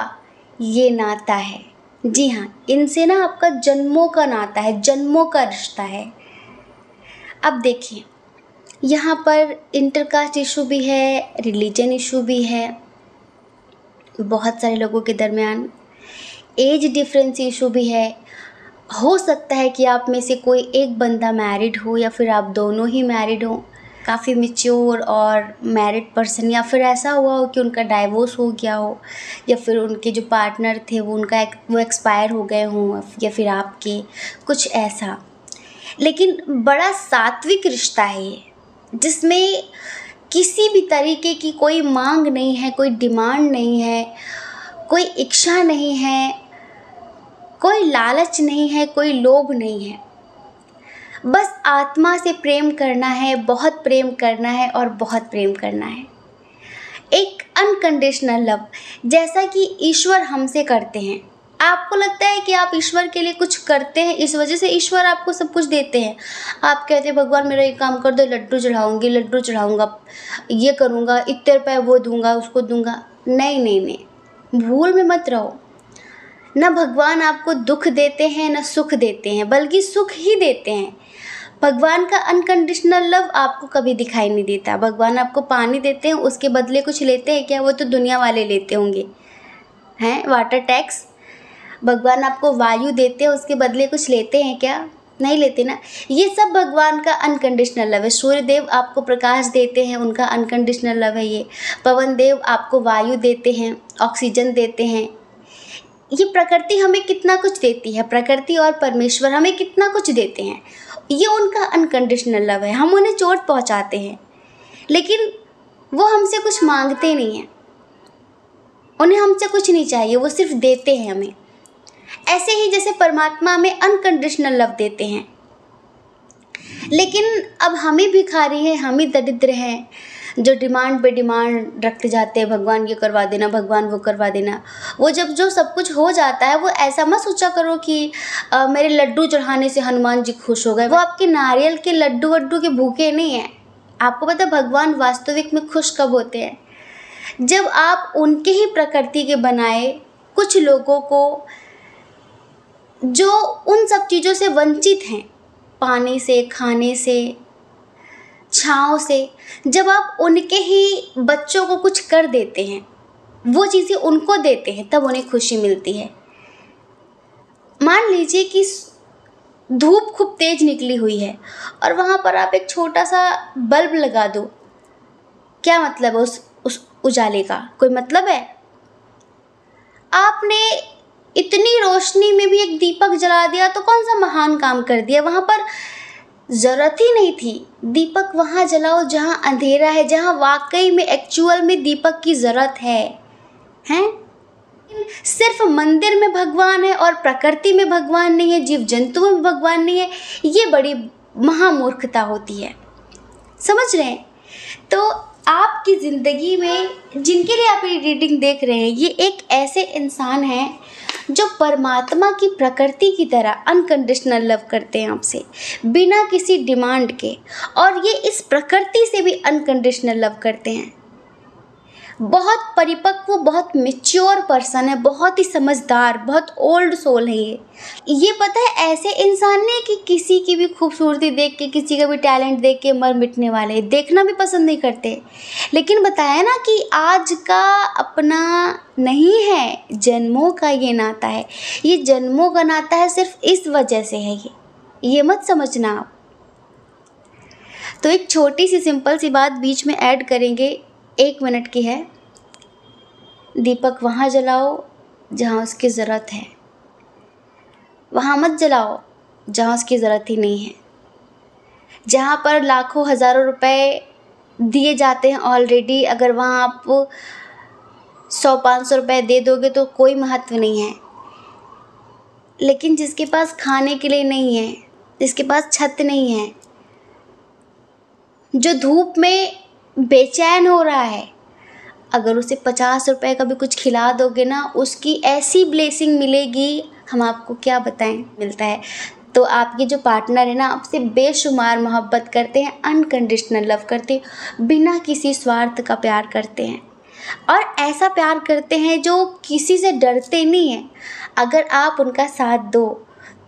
ये नाता है। जी हाँ, इनसे ना आपका जन्मों का नाता है, जन्मों का रिश्ता है। अब देखिए, यहाँ पर इंटरकास्ट इशू भी है, रिलीजन इशू भी है, बहुत सारे लोगों के दरमियान एज डिफरेंस इशू भी है। हो सकता है कि आप में से कोई एक बंदा मैरिड हो या फिर आप दोनों ही मैरिड हो, काफ़ी मैच्योर और मैरिड पर्सन, या फिर ऐसा हुआ हो कि उनका डाइवोर्स हो गया हो, या फिर उनके जो पार्टनर थे वो एक्सपायर हो गए हों, या फिर आपके कुछ ऐसा। लेकिन बड़ा सात्विक रिश्ता है ये, जिसमें किसी भी तरीके की कोई मांग नहीं है, कोई डिमांड नहीं है, कोई इच्छा नहीं है, कोई लालच नहीं है, कोई लोभ नहीं है। बस आत्मा से प्रेम करना है, बहुत प्रेम करना है और बहुत प्रेम करना है। एक अनकंडीशनल लव, जैसा कि ईश्वर हमसे करते हैं। आपको लगता है कि आप ईश्वर के लिए कुछ करते हैं, इस वजह से ईश्वर आपको सब कुछ देते हैं। आप कहते हैं भगवान मेरा ये काम कर दो, लड्डू चढ़ाऊंगी, लड्डू चढ़ाऊंगा, ये करूँगा, इतने रुपये वो दूंगा, उसको दूंगा। नहीं नहीं नहीं, भूल में मत रहो। न भगवान आपको दुख देते हैं, न सुख देते हैं, बल्कि सुख ही देते हैं। भगवान का अनकंडीशनल लव आपको कभी दिखाई नहीं देता। भगवान आपको पानी देते हैं, उसके बदले कुछ लेते हैं क्या? वो तो दुनिया वाले लेते होंगे, हैं, वाटर टैक्स। भगवान आपको वायु देते हैं, उसके बदले कुछ लेते हैं क्या? नहीं लेते ना। ये सब भगवान का अनकंडीशनल लव है। सूर्य देव आपको प्रकाश देते हैं, उनका अनकंडीशनल लव है ये। पवन देव आपको वायु देते हैं, ऑक्सीजन देते हैं। ये प्रकृति हमें कितना कुछ देती है, प्रकृति और परमेश्वर हमें कितना कुछ देते हैं। ये उनका अनकंडीशनल लव है। हम उन्हें चोट पहुंचाते हैं, लेकिन वो हमसे कुछ मांगते नहीं हैं, उन्हें हमसे कुछ नहीं चाहिए, वो सिर्फ देते हैं हमें। ऐसे ही जैसे परमात्मा हमें अनकंडीशनल लव देते हैं, लेकिन अब हम ही भिखारी हैं, हम ही दरिद्र हैं, जो डिमांड पे डिमांड रखते जाते हैं, भगवान ये करवा देना, भगवान वो करवा देना। वो जब जो सब कुछ हो जाता है, वो ऐसा मत सोचा करो कि मेरे लड्डू चढ़ाने से हनुमान जी खुश हो गए। वो आपके नारियल के लड्डू वड्डू के भूखे नहीं हैं। आपको पता भगवान वास्तविक में खुश कब होते हैं? जब आप उनके ही प्रकृति के बनाए कुछ लोगों को, जो उन सब चीज़ों से वंचित हैं, पानी से, खाने से, छाँव से, जब आप उनके ही बच्चों को कुछ कर देते हैं, वो चीज़ें उनको देते हैं, तब उन्हें खुशी मिलती है। मान लीजिए कि धूप खूब तेज निकली हुई है और वहाँ पर आप एक छोटा सा बल्ब लगा दो, क्या मतलब है उस उजाले का? कोई मतलब है? आपने इतनी रोशनी में भी एक दीपक जला दिया तो कौन सा महान काम कर दिया? वहाँ पर ज़रूरत ही नहीं थी। दीपक वहाँ जलाओ जहाँ अंधेरा है, जहाँ वाकई में एक्चुअल में दीपक की ज़रूरत है, हैं? सिर्फ मंदिर में भगवान है और प्रकृति में भगवान नहीं है, जीव जंतुओं में भगवान नहीं है, ये बड़ी महामूर्खता होती है। समझ रहे हैं? तो आपकी ज़िंदगी में जिनके लिए आप ये रीडिंग देख रहे हैं, ये एक ऐसे इंसान हैं जो परमात्मा की प्रकृति की तरह अनकंडीशनल लव करते हैं आपसे, बिना किसी डिमांड के, और ये इस प्रकृति से भी अनकंडीशनल लव करते हैं। बहुत परिपक्व, बहुत मैच्योर पर्सन है, बहुत ही समझदार, बहुत ओल्ड सोल है ये पता है, ऐसे इंसान नहीं कि किसी की भी खूबसूरती देख के, किसी का भी टैलेंट देख के मर मिटने वाले, देखना भी पसंद नहीं करते। लेकिन बताया ना कि आज का अपना नहीं है, जन्मों का ये नाता है, ये जन्मों का नाता है, सिर्फ इस वजह से है ये मत समझना आप। तो एक छोटी सी सिंपल सी बात बीच में ऐड करेंगे, 1 मिनट की है। दीपक वहाँ जलाओ जहाँ उसकी ज़रूरत है, वहाँ मत जलाओ जहाँ उसकी ज़रूरत ही नहीं है। जहाँ पर लाखों हज़ारों रुपए दिए जाते हैं ऑलरेडी, अगर वहाँ आप 100-500 रुपए दे दोगे तो कोई महत्व नहीं है। लेकिन जिसके पास खाने के लिए नहीं है, जिसके पास छत नहीं है, जो धूप में बेचैन हो रहा है, अगर उसे 50 रुपए का भी कुछ खिला दोगे ना, उसकी ऐसी ब्लेसिंग मिलेगी, हम आपको क्या बताएं, मिलता है। तो आपके जो पार्टनर है ना, आपसे बेशुमार मोहब्बत करते हैं, अनकंडीशनल लव करते हैं, बिना किसी स्वार्थ का प्यार करते हैं, और ऐसा प्यार करते हैं जो किसी से डरते नहीं हैं। अगर आप उनका साथ दो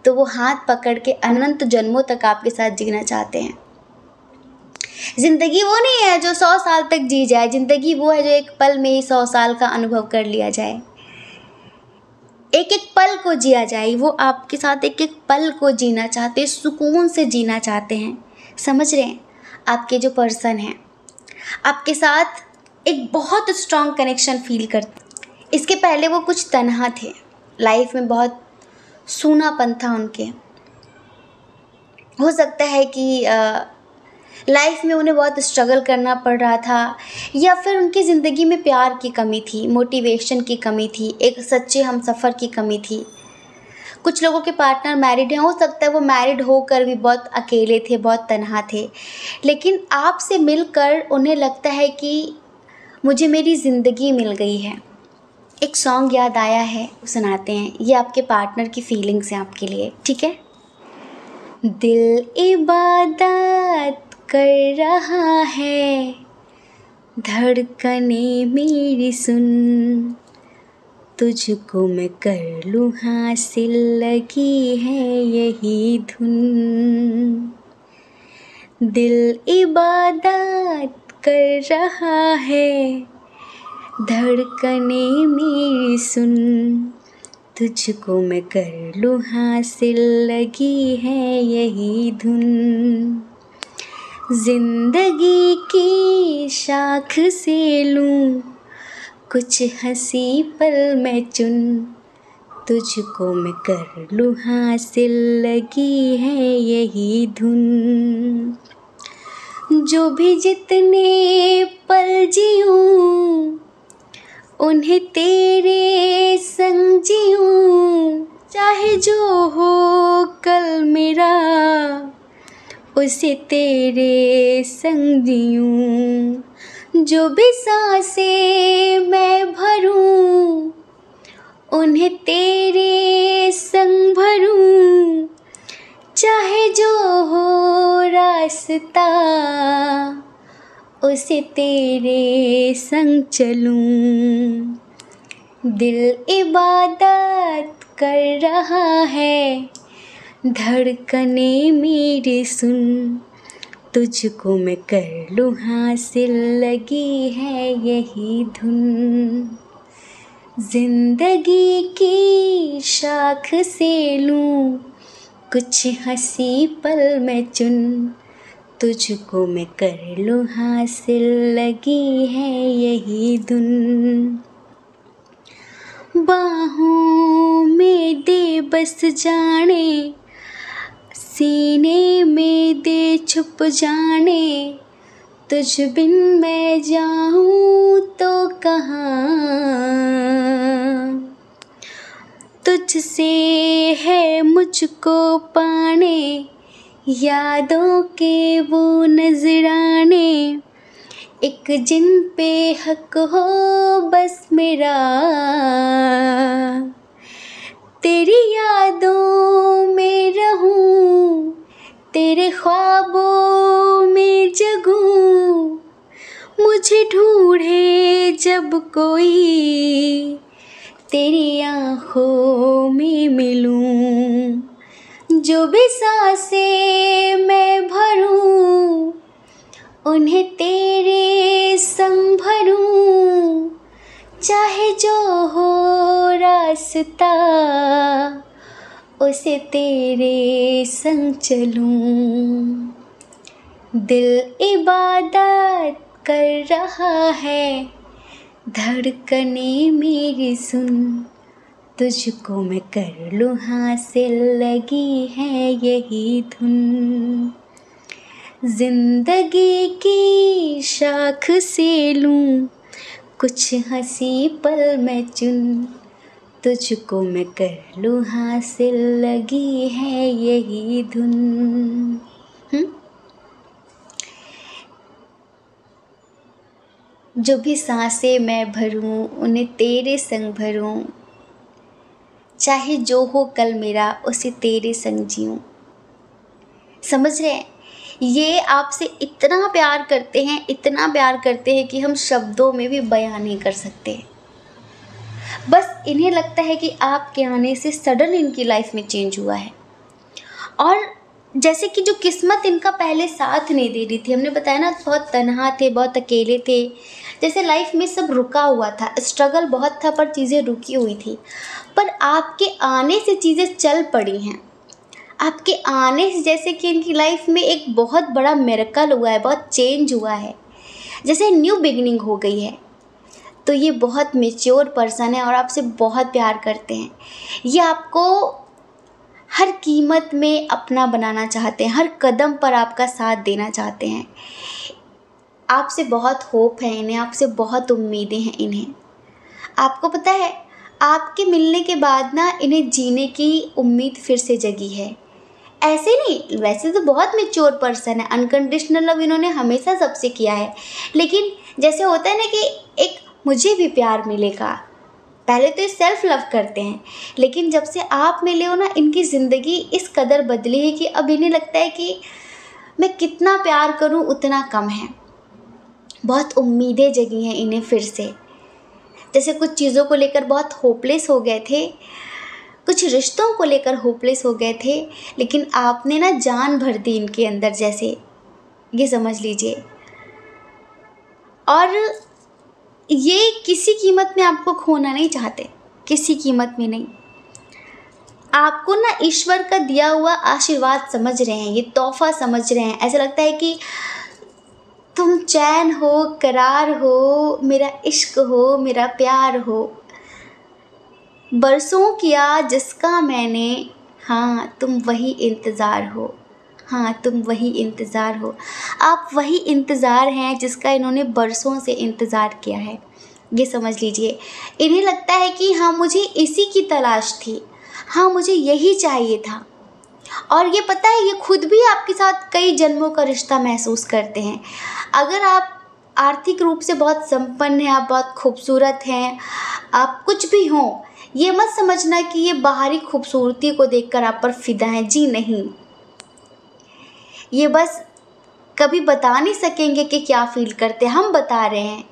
तो वो हाथ पकड़ के अनंत जन्मों तक आपके साथ जीना चाहते हैं। ज़िंदगी वो नहीं है जो 100 साल तक जी जाए, ज़िंदगी वो है जो एक पल में ही 100 साल का अनुभव कर लिया जाए, एक एक पल को जिया जाए। वो आपके साथ एक एक पल को जीना चाहते हैं, सुकून से जीना चाहते हैं। समझ रहे हैं? आपके जो पर्सन हैं आपके साथ एक बहुत स्ट्रॉन्ग कनेक्शन फील करते। इसके पहले वो कुछ तन्हा थे, लाइफ में बहुत सूनापन था उनके। हो सकता है कि लाइफ में उन्हें बहुत स्ट्रगल करना पड़ रहा था, या फिर उनकी ज़िंदगी में प्यार की कमी थी, मोटिवेशन की कमी थी, एक सच्चे हमसफ़र की कमी थी। कुछ लोगों के पार्टनर मैरिड हैं, हो सकता है वो मैरिड होकर भी बहुत अकेले थे, बहुत तन्हा थे, लेकिन आपसे मिलकर उन्हें लगता है कि मुझे मेरी ज़िंदगी मिल गई है। एक सॉन्ग याद आया है, सुनाते हैं। ये आपके पार्टनर की फीलिंग्स हैं आपके लिए, ठीक है? दिल इबादत कर रहा है, धड़कने मेरी सुन, तुझको मैं कर लूँ हासिल, लगी है यही धुन। दिल इबादत कर रहा है, धड़कने मेरी सुन, तुझको मैं कर लूँ हासिल, लगी है यही धुन। जिंदगी की शाख से लूँ कुछ हंसी पल मैं चुन, तुझको मैं कर लूँ हासिल, लगी है यही धुन। जो भी जितने पल जीऊँ उन्हें तेरे संग जीऊँ, चाहे जो हो कल मेरा उसे तेरे संग जीऊँ। जो भी सांसें मैं भरूँ उन्हें तेरे संग भरूँ, चाहे जो हो रास्ता उसे तेरे संग चलूँ। दिल इबादत कर रहा है, धड़कने मेरी सुन, तुझको मैं कर लूँ हासिल, लगी है यही धुन। जिंदगी की शाख से लूँ कुछ हंसी पल मैं चुन, तुझको मैं कर लूँ हासिल, लगी है यही धुन। बाहों में दे बस जाने, सीने में दे छुप जाने, तुझ बिन मैं जाऊँ तो कहाँ। तुझसे है मुझको पाने, यादों के वो नजराने, एक जिन पे हक हो बस मेरा, तेरी यादों में रहूं, तेरे ख्वाबों में जगूं, मुझे ढूंढे जब कोई, तेरी आँखों में मिलूं, जो भी सांसें मैं भरूं, उन्हें तेरे संग भरूं, चाहे जो हो रास्ता, उसे तेरे संग चलूं। दिल इबादत कर रहा है, धड़कने मेरी सुन, तुझको मैं कर लूँ हासिल, लगी है यही धुन। जिंदगी की शाख से लूँ कुछ हंसी पल मैं चुन, तुझको मैं कर लूँ हासिल, लगी है यही धुन। जो भी सांसें मैं भरूं, उन्हें तेरे संग भरूं, चाहे जो हो कल मेरा, उसे तेरे संग जीऊं। समझ रहे हैं? ये आपसे इतना प्यार करते हैं, इतना प्यार करते हैं कि हम शब्दों में भी बयान नहीं कर सकते। बस इन्हें लगता है कि आपके आने से सडन इनकी लाइफ में चेंज हुआ है, और जैसे कि जो किस्मत इनका पहले साथ नहीं दे रही थी, हमने बताया ना, बहुत तन्हा थे, बहुत अकेले थे, जैसे लाइफ में सब रुका हुआ था, स्ट्रगल बहुत था पर चीज़ें रुकी हुई थी। पर आपके आने से चीज़ें चल पड़ी हैं। आपके आने से जैसे कि इनकी लाइफ में एक बहुत बड़ा मिरेकल हुआ है, बहुत चेंज हुआ है, जैसे न्यू बिगिनिंग हो गई है। तो ये बहुत मैच्योर पर्सन है और आपसे बहुत प्यार करते हैं। ये आपको हर कीमत में अपना बनाना चाहते हैं, हर कदम पर आपका साथ देना चाहते हैं। आपसे बहुत होप है इन्हें, आपसे बहुत उम्मीदें हैं इन्हें। आपको पता है, आपके मिलने के बाद ना इन्हें जीने की उम्मीद फिर से जगी है। ऐसे नहीं, वैसे तो बहुत मैच्योर पर्सन है, अनकंडीशनल लव इन्होंने हमेशा सबसे किया है, लेकिन जैसे होता है ना कि एक मुझे भी प्यार मिलेगा, पहले तो ये सेल्फ लव करते हैं, लेकिन जब से आप मिले हो ना, इनकी ज़िंदगी इस कदर बदली है कि अब इन्हें लगता है कि मैं कितना प्यार करूं उतना कम है। बहुत उम्मीदें जगी हैं इन्हें फिर से। जैसे कुछ चीज़ों को लेकर बहुत होपलेस हो गए थे, कुछ रिश्तों को लेकर होपलेस हो गए थे, लेकिन आपने ना जान भर दी इनके अंदर, जैसे ये समझ लीजिए। और ये किसी कीमत में आपको खोना नहीं चाहते, किसी कीमत में नहीं। आपको ना ईश्वर का दिया हुआ आशीर्वाद समझ रहे हैं, ये तोहफा समझ रहे हैं। ऐसा लगता है कि तुम चैन हो, करार हो, मेरा इश्क हो, मेरा प्यार हो, बरसों किया जिसका मैंने, हाँ तुम वही इंतज़ार हो, हाँ तुम वही इंतज़ार हो। आप वही इंतज़ार हैं जिसका इन्होंने बरसों से इंतज़ार किया है, ये समझ लीजिए। इन्हें लगता है कि हाँ मुझे इसी की तलाश थी, हाँ मुझे यही चाहिए था। और ये पता है, ये खुद भी आपके साथ कई जन्मों का रिश्ता महसूस करते हैं। अगर आप आर्थिक रूप से बहुत संपन्न हैं, आप बहुत खूबसूरत हैं, आप कुछ भी हों, ये मत समझना कि ये बाहरी खूबसूरती को देखकर आप पर फिदा हैं। जी नहीं, ये बस कभी बता नहीं सकेंगे कि क्या फील करते हैं। हम बता रहे हैं,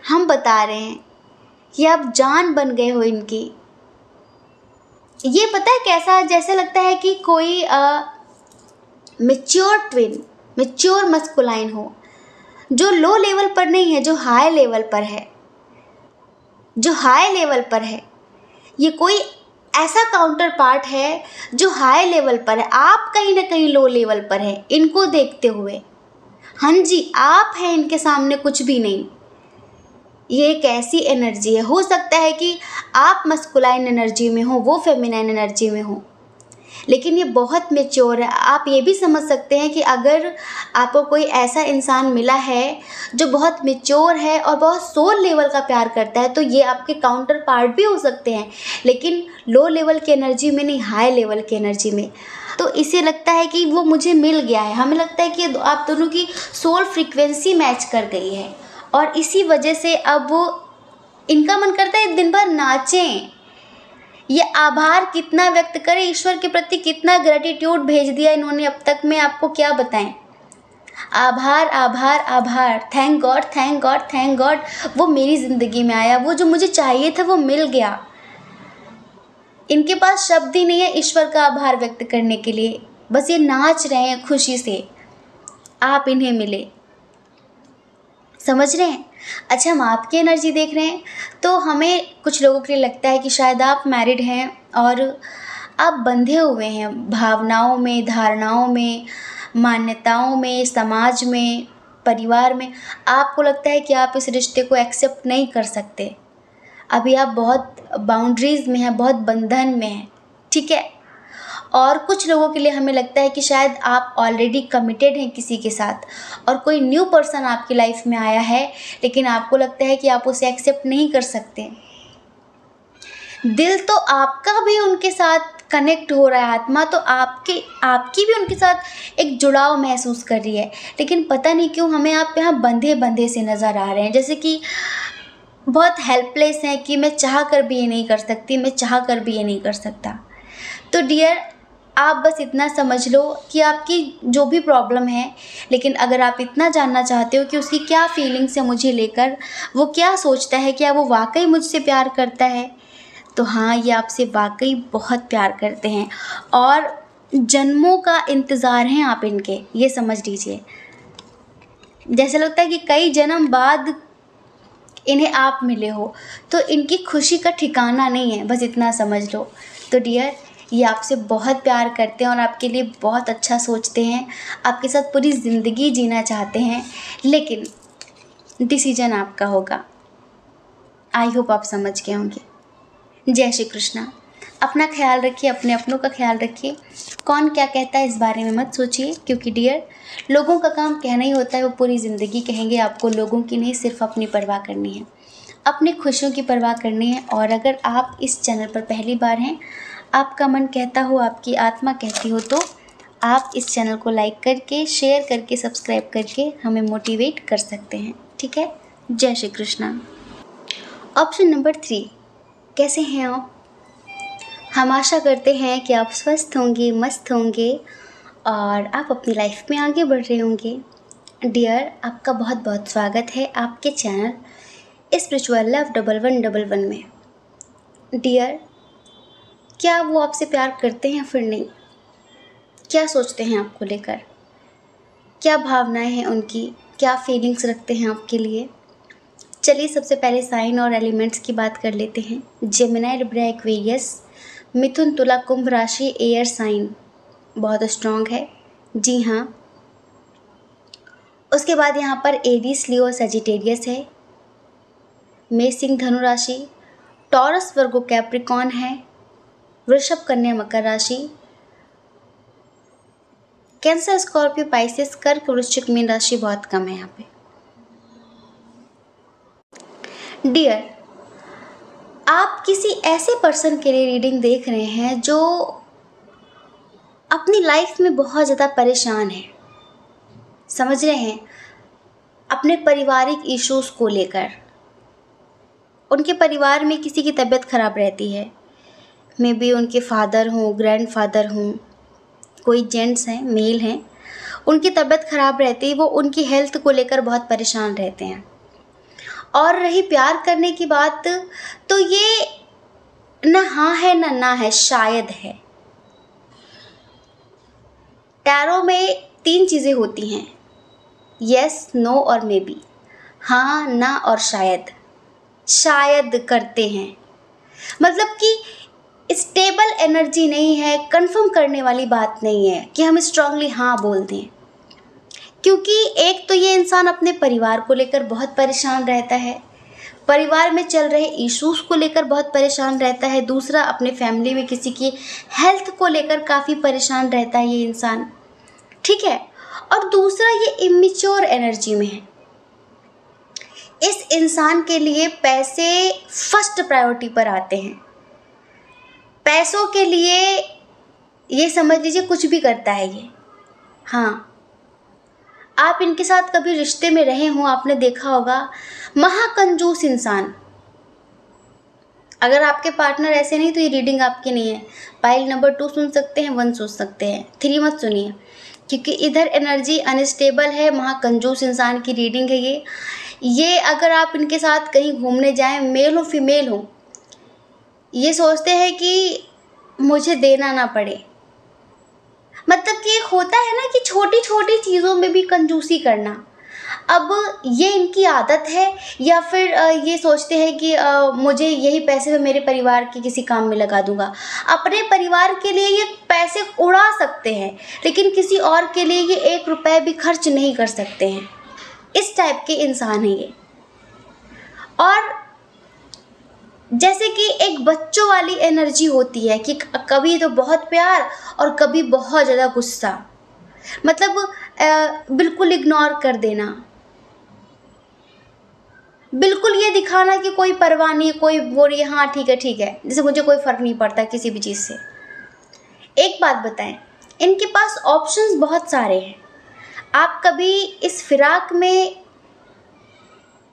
हम बता रहे हैं कि आप जान बन गए हो इनकी। ये पता है कैसा, जैसे लगता है कि कोई मैच्योर ट्विन, मैच्योर मस्कुलाइन हो, जो लो लेवल पर नहीं है, जो हाई लेवल पर है, जो हाई लेवल पर है। ये कोई ऐसा काउंटर पार्ट है जो हाई लेवल पर है, आप कहीं ना कहीं लो लेवल पर हैं इनको देखते हुए। हाँ जी, आप हैं इनके सामने कुछ भी नहीं। ये एक ऐसी एनर्जी है, हो सकता है कि आप मस्कुलाइन एनर्जी में हो, वो फेमिनाइन एनर्जी में हो, लेकिन ये बहुत मैच्योर है। आप ये भी समझ सकते हैं कि अगर आपको कोई ऐसा इंसान मिला है जो बहुत मैच्योर है और बहुत सोल लेवल का प्यार करता है, तो ये आपके काउंटर पार्ट भी हो सकते हैं, लेकिन लो लेवल की एनर्जी में नहीं, हाई लेवल की एनर्जी में। तो इसे लगता है कि वो मुझे मिल गया है, हमें लगता है कि आप दोनों की सोल फ्रीक्वेंसी मैच कर गई है, और इसी वजह से अब वो इनका मन करता है दिन भर नाचें। ये आभार कितना व्यक्त करें, ईश्वर के प्रति कितना ग्रेटिट्यूड भेज दिया इन्होंने अब तक, मैं आपको क्या बताएं। आभार आभार आभार, thank God thank God thank God, वो मेरी ज़िंदगी में आया, वो जो मुझे चाहिए था वो मिल गया। इनके पास शब्द ही नहीं है ईश्वर का आभार व्यक्त करने के लिए, बस ये नाच रहे हैं खुशी से आप इन्हें मिले। समझ रहे हैं? अच्छा, हम आपकी एनर्जी देख रहे हैं, तो हमें कुछ लोगों के लिए लगता है कि शायद आप मैरिड हैं और आप बंधे हुए हैं भावनाओं में, धारणाओं में, मान्यताओं में, समाज में, परिवार में। आपको लगता है कि आप इस रिश्ते को एक्सेप्ट नहीं कर सकते। अभी आप बहुत बाउंड्रीज़ में हैं, बहुत बंधन में हैं, ठीक है। और कुछ लोगों के लिए हमें लगता है कि शायद आप ऑलरेडी कमिटेड हैं किसी के साथ और कोई न्यू पर्सन आपकी लाइफ में आया है, लेकिन आपको लगता है कि आप उसे एक्सेप्ट नहीं कर सकते। दिल तो आपका भी उनके साथ कनेक्ट हो रहा है, आत्मा तो आपकी भी उनके साथ एक जुड़ाव महसूस कर रही है, लेकिन पता नहीं क्यों हमें आप यहाँ बंधे बंधे से नज़र आ रहे हैं, जैसे कि बहुत हेल्पलेस हैं कि मैं चाह कर भी ये नहीं कर सकती, मैं चाह कर भी ये नहीं कर सकता। तो डियर, आप बस इतना समझ लो कि आपकी जो भी प्रॉब्लम है, लेकिन अगर आप इतना जानना चाहते हो कि उसकी क्या फीलिंग्स है मुझे लेकर, वो क्या सोचता है, क्या वो वाकई मुझसे प्यार करता है, तो हाँ, ये आपसे वाकई बहुत प्यार करते हैं और जन्मों का इंतज़ार हैं आप इनके, ये समझ लीजिए। जैसे लगता है कि कई जन्म बाद इन्हें आप मिले हो, तो इनकी खुशी का ठिकाना नहीं है, बस इतना समझ लो। तो डियर, ये आपसे बहुत प्यार करते हैं और आपके लिए बहुत अच्छा सोचते हैं, आपके साथ पूरी ज़िंदगी जीना चाहते हैं, लेकिन डिसीजन आपका होगा। आई होप आप समझ गए होंगे। जय श्री कृष्णा। अपना ख्याल रखिए, अपने अपनों का ख्याल रखिए। कौन क्या कहता है इस बारे में मत सोचिए, क्योंकि डियर, लोगों का काम कहना ही होता है, वो पूरी ज़िंदगी कहेंगे। आपको लोगों की नहीं, सिर्फ अपनी परवाह करनी है, अपनी खुशियों की परवाह करनी है। और अगर आप इस चैनल पर पहली बार हैं, आपका मन कहता हो, आपकी आत्मा कहती हो, तो आप इस चैनल को लाइक करके, शेयर करके, सब्सक्राइब करके हमें मोटिवेट कर सकते हैं, ठीक है। जय श्री कृष्णा। ऑप्शन नंबर 3, कैसे हैं आप? हम आशा करते हैं कि आप स्वस्थ होंगे, मस्त होंगे और आप अपनी लाइफ में आगे बढ़ रहे होंगे। डियर, आपका बहुत बहुत स्वागत है आपके चैनल स्पिरिचुअल लव 1111 में। डियर, क्या वो आपसे प्यार करते हैं फिर नहीं? क्या सोचते हैं आपको लेकर? क्या भावनाएं हैं उनकी? क्या फीलिंग्स रखते हैं आपके लिए? चलिए सबसे पहले साइन और एलिमेंट्स की बात कर लेते हैं। जेमिनी, लिब्रा, एक्वेरियस, मिथुन, तुला, कुंभ राशि एयर साइन बहुत स्ट्रॉन्ग है, जी हाँ। उसके बाद यहाँ पर एरीज, लियो, सजिटेरियस है। मेष, सिंह, धनु राशि, टॉरस, वर्गो, कैप्रिकॉन है। वृषभ, कन्या, मकर राशि, कैंसर, स्कॉर्पियो, पाइसेस, कर्क, वृश्चिक, मीन राशि बहुत कम है यहाँ पे। डियर, आप किसी ऐसे पर्सन के लिए रीडिंग देख रहे हैं जो अपनी लाइफ में बहुत ज़्यादा परेशान है, समझ रहे हैं, अपने पारिवारिक इश्यूज़ को लेकर। उनके परिवार में किसी की तबीयत खराब रहती है, मे बी उनके फादर हों, ग्रैंडफादर हों, कोई जेंट्स हैं, मेल हैं, उनकी तबीयत खराब रहती है, वो उनकी हेल्थ को लेकर बहुत परेशान रहते हैं। और रही प्यार करने की बात, तो ये ना हाँ है ना है, शायद है। टैरो में 3 चीज़ें होती हैं, यस, नो और मे बी। हाँ, ना और शायद। शायद करते हैं, मतलब कि स्टेबल एनर्जी नहीं है, कंफर्म करने वाली बात नहीं है कि हम स्ट्रांगली हाँ बोल दें। क्योंकि एक तो ये इंसान अपने परिवार को लेकर बहुत परेशान रहता है, परिवार में चल रहे इश्यूज को लेकर बहुत परेशान रहता है। दूसरा, अपने फैमिली में किसी की हेल्थ को लेकर काफ़ी परेशान रहता है ये इंसान, ठीक है। और दूसरा, ये इमेच्योर एनर्जी में है। इस इंसान के लिए पैसे फर्स्ट प्रायोरिटी पर आते हैं। पैसों के लिए ये समझ लीजिए कुछ भी करता है ये। हाँ, आप इनके साथ कभी रिश्ते में रहे हों, आपने देखा होगा, महाकंजूस इंसान। अगर आपके पार्टनर ऐसे नहीं तो ये रीडिंग आपकी नहीं है। पाइल नंबर 2 सुन सकते हैं, 1 सुन सकते हैं, 3 मत सुनिए, क्योंकि इधर एनर्जी अनस्टेबल है। महाकंजूस इंसान की रीडिंग है ये अगर आप इनके साथ कहीं घूमने जाएं, मेल हो फीमेल हो, ये सोचते हैं कि मुझे देना ना पड़े। मतलब कि एक होता है ना कि छोटी छोटी चीज़ों में भी कंजूसी करना। अब ये इनकी आदत है या फिर ये सोचते हैं कि मुझे यही पैसे मैं मेरे परिवार के किसी काम में लगा दूंगा। अपने परिवार के लिए ये पैसे उड़ा सकते हैं, लेकिन किसी और के लिए ये 1 रुपए भी खर्च नहीं कर सकते हैं। इस टाइप के इंसान हैं ये। और जैसे कि एक बच्चों वाली एनर्जी होती है कि कभी तो बहुत प्यार और कभी बहुत ज़्यादा गुस्सा, मतलब बिल्कुल इग्नोर कर देना, बिल्कुल ये दिखाना कि कोई परवाह नहीं है, कोई वो नहीं, हाँ ठीक है, जैसे मुझे कोई फ़र्क नहीं पड़ता किसी भी चीज़ से। एक बात बताएं, इनके पास ऑप्शंस बहुत सारे हैं। आप कभी इस फिराक में,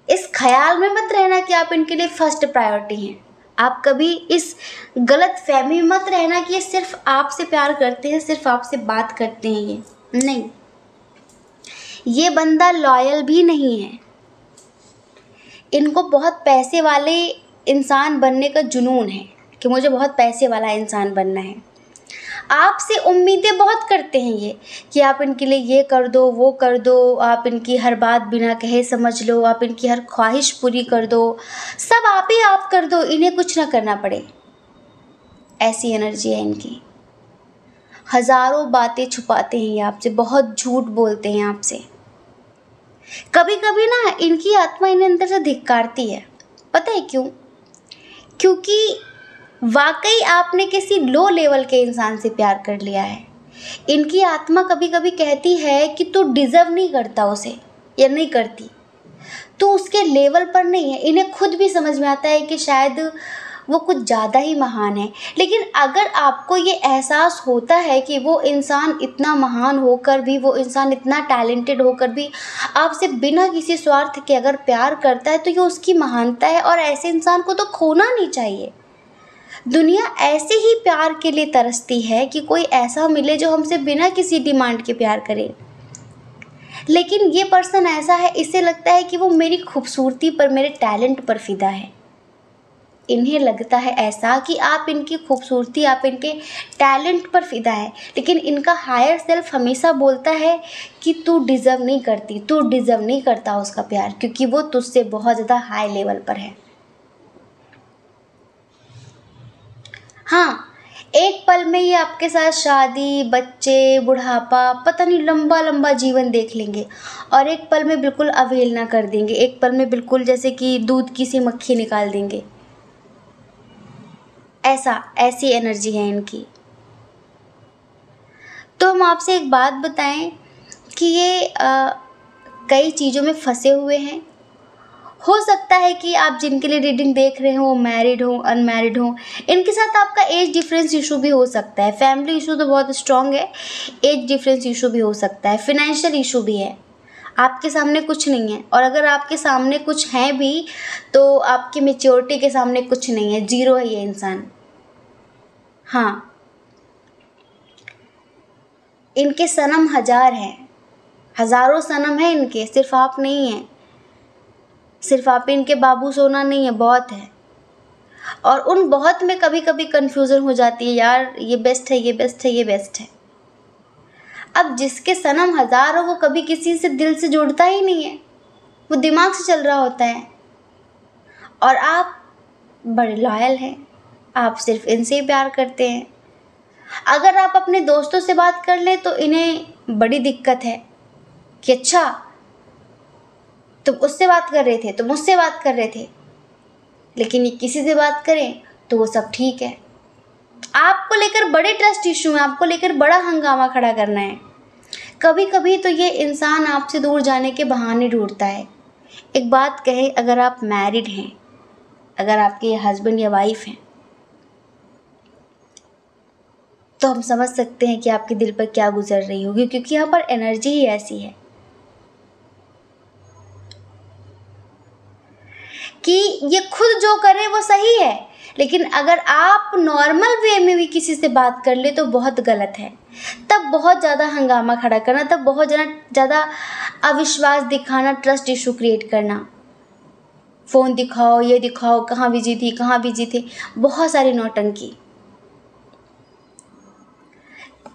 इस ख्याल में मत रहना कि आप इनके लिए फर्स्ट प्रायोरिटी हैं। आप कभी इस गलत फहमी में मत रहना कि ये सिर्फ आपसे प्यार करते हैं, सिर्फ आपसे बात करते हैं। ये नहीं, ये बंदा लॉयल भी नहीं है। इनको बहुत पैसे वाले इंसान बनने का जुनून है कि मुझे बहुत पैसे वाला इंसान बनना है। आपसे उम्मीदें बहुत करते हैं ये कि आप इनके लिए ये कर दो, वो कर दो, आप इनकी हर बात बिना कहे समझ लो, आप इनकी हर ख्वाहिश पूरी कर दो, सब आप कर दो, इन्हें कुछ ना करना पड़े। ऐसी एनर्जी है इनकी। हज़ारों बातें छुपाते हैं ये आपसे, बहुत झूठ बोलते हैं आपसे। कभी कभी ना इनकी आत्मा इन्हें अंदर से धिक्कारती है। पता है क्यों? क्योंकि वाकई आपने किसी लो लेवल के इंसान से प्यार कर लिया है। इनकी आत्मा कभी कभी कहती है कि तू डिज़र्व नहीं करता उसे, या नहीं करती, तो उसके लेवल पर नहीं है। इन्हें खुद भी समझ में आता है कि शायद वो कुछ ज़्यादा ही महान है। लेकिन अगर आपको ये एहसास होता है कि वो इंसान इतना महान होकर भी, वो इंसान इतना टैलेंटेड होकर भी आपसे बिना किसी स्वार्थ के अगर प्यार करता है, तो ये उसकी महानता है। और ऐसे इंसान को तो खोना नहीं चाहिए। दुनिया ऐसे ही प्यार के लिए तरसती है कि कोई ऐसा मिले जो हमसे बिना किसी डिमांड के प्यार करे। लेकिन ये पर्सन ऐसा है, इसे लगता है कि वो मेरी खूबसूरती पर, मेरे टैलेंट पर फिदा है। इन्हें लगता है ऐसा कि आप इनकी खूबसूरती, आप इनके टैलेंट पर फिदा है। लेकिन इनका हायर सेल्फ हमेशा बोलता है कि तू डिज़र्व नहीं करती, तू डिज़र्व नहीं करता उसका प्यार, क्योंकि वो तुझसे बहुत ज़्यादा हाई लेवल पर है। हाँ, एक पल में ये आपके साथ शादी, बच्चे, बुढ़ापा, पता नहीं लंबा लंबा जीवन देख लेंगे, और एक पल में बिल्कुल अवहेलना कर देंगे। एक पल में बिल्कुल जैसे कि दूध की सी मक्खी निकाल देंगे। ऐसी एनर्जी है इनकी। तो हम आपसे एक बात बताएं कि ये कई चीज़ों में फंसे हुए हैं। हो सकता है कि आप जिनके लिए रीडिंग देख रहे हो वो मैरिड हो, अनमैरिड हो। इनके साथ आपका एज डिफरेंस इशू भी हो सकता है। फैमिली इशू तो बहुत स्ट्रॉन्ग है, एज डिफरेंस इशू भी हो सकता है। फिनेंशियल इशू भी है। आपके सामने कुछ नहीं है, और अगर आपके सामने कुछ है भी तो आपकी मैच्योरिटी के सामने कुछ नहीं है, ज़ीरो है ये इंसान। हाँ, इनके सनम 1000 हैं, हज़ारों सनम है इनके, सिर्फ आप नहीं हैं। सिर्फ आप इनके बाबू सोना नहीं है, बहुत है। और उन बहुत में कभी कभी कन्फ्यूज़न हो जाती है, यार ये बेस्ट है, ये बेस्ट है, ये बेस्ट है। अब जिसके सनम 1000 हो वो कभी किसी से दिल से जुड़ता ही नहीं है, वो दिमाग से चल रहा होता है। और आप बड़े लॉयल हैं, आप सिर्फ इनसे ही प्यार करते हैं। अगर आप अपने दोस्तों से बात कर लें तो इन्हें बड़ी दिक्कत है कि अच्छा तुम उससे बात कर रहे थे, तुम मुझसे बात कर रहे थे। लेकिन ये किसी से बात करें तो वो सब ठीक है। आपको लेकर बड़े ट्रस्ट इशू हैं, आपको लेकर बड़ा हंगामा खड़ा करना है। कभी कभी तो ये इंसान आपसे दूर जाने के बहाने ढूंढता है। एक बात कहें, अगर आप मैरिड हैं, अगर आपके हस्बैंड या वाइफ हैं, तो हम समझ सकते हैं कि आपके दिल पर क्या गुजर रही होगी, क्योंकि यहाँ पर एनर्जी ही ऐसी है कि ये खुद जो करे वो सही है, लेकिन अगर आप नॉर्मल वे में भी किसी से बात कर ले तो बहुत गलत है। तब बहुत ज़्यादा हंगामा खड़ा करना, तब बहुत ज़्यादा अविश्वास दिखाना, ट्रस्ट इशू क्रिएट करना, फ़ोन दिखाओ, ये दिखाओ, कहाँ बिजी थी, कहाँ बिजी थे, बहुत सारी नौटंकी।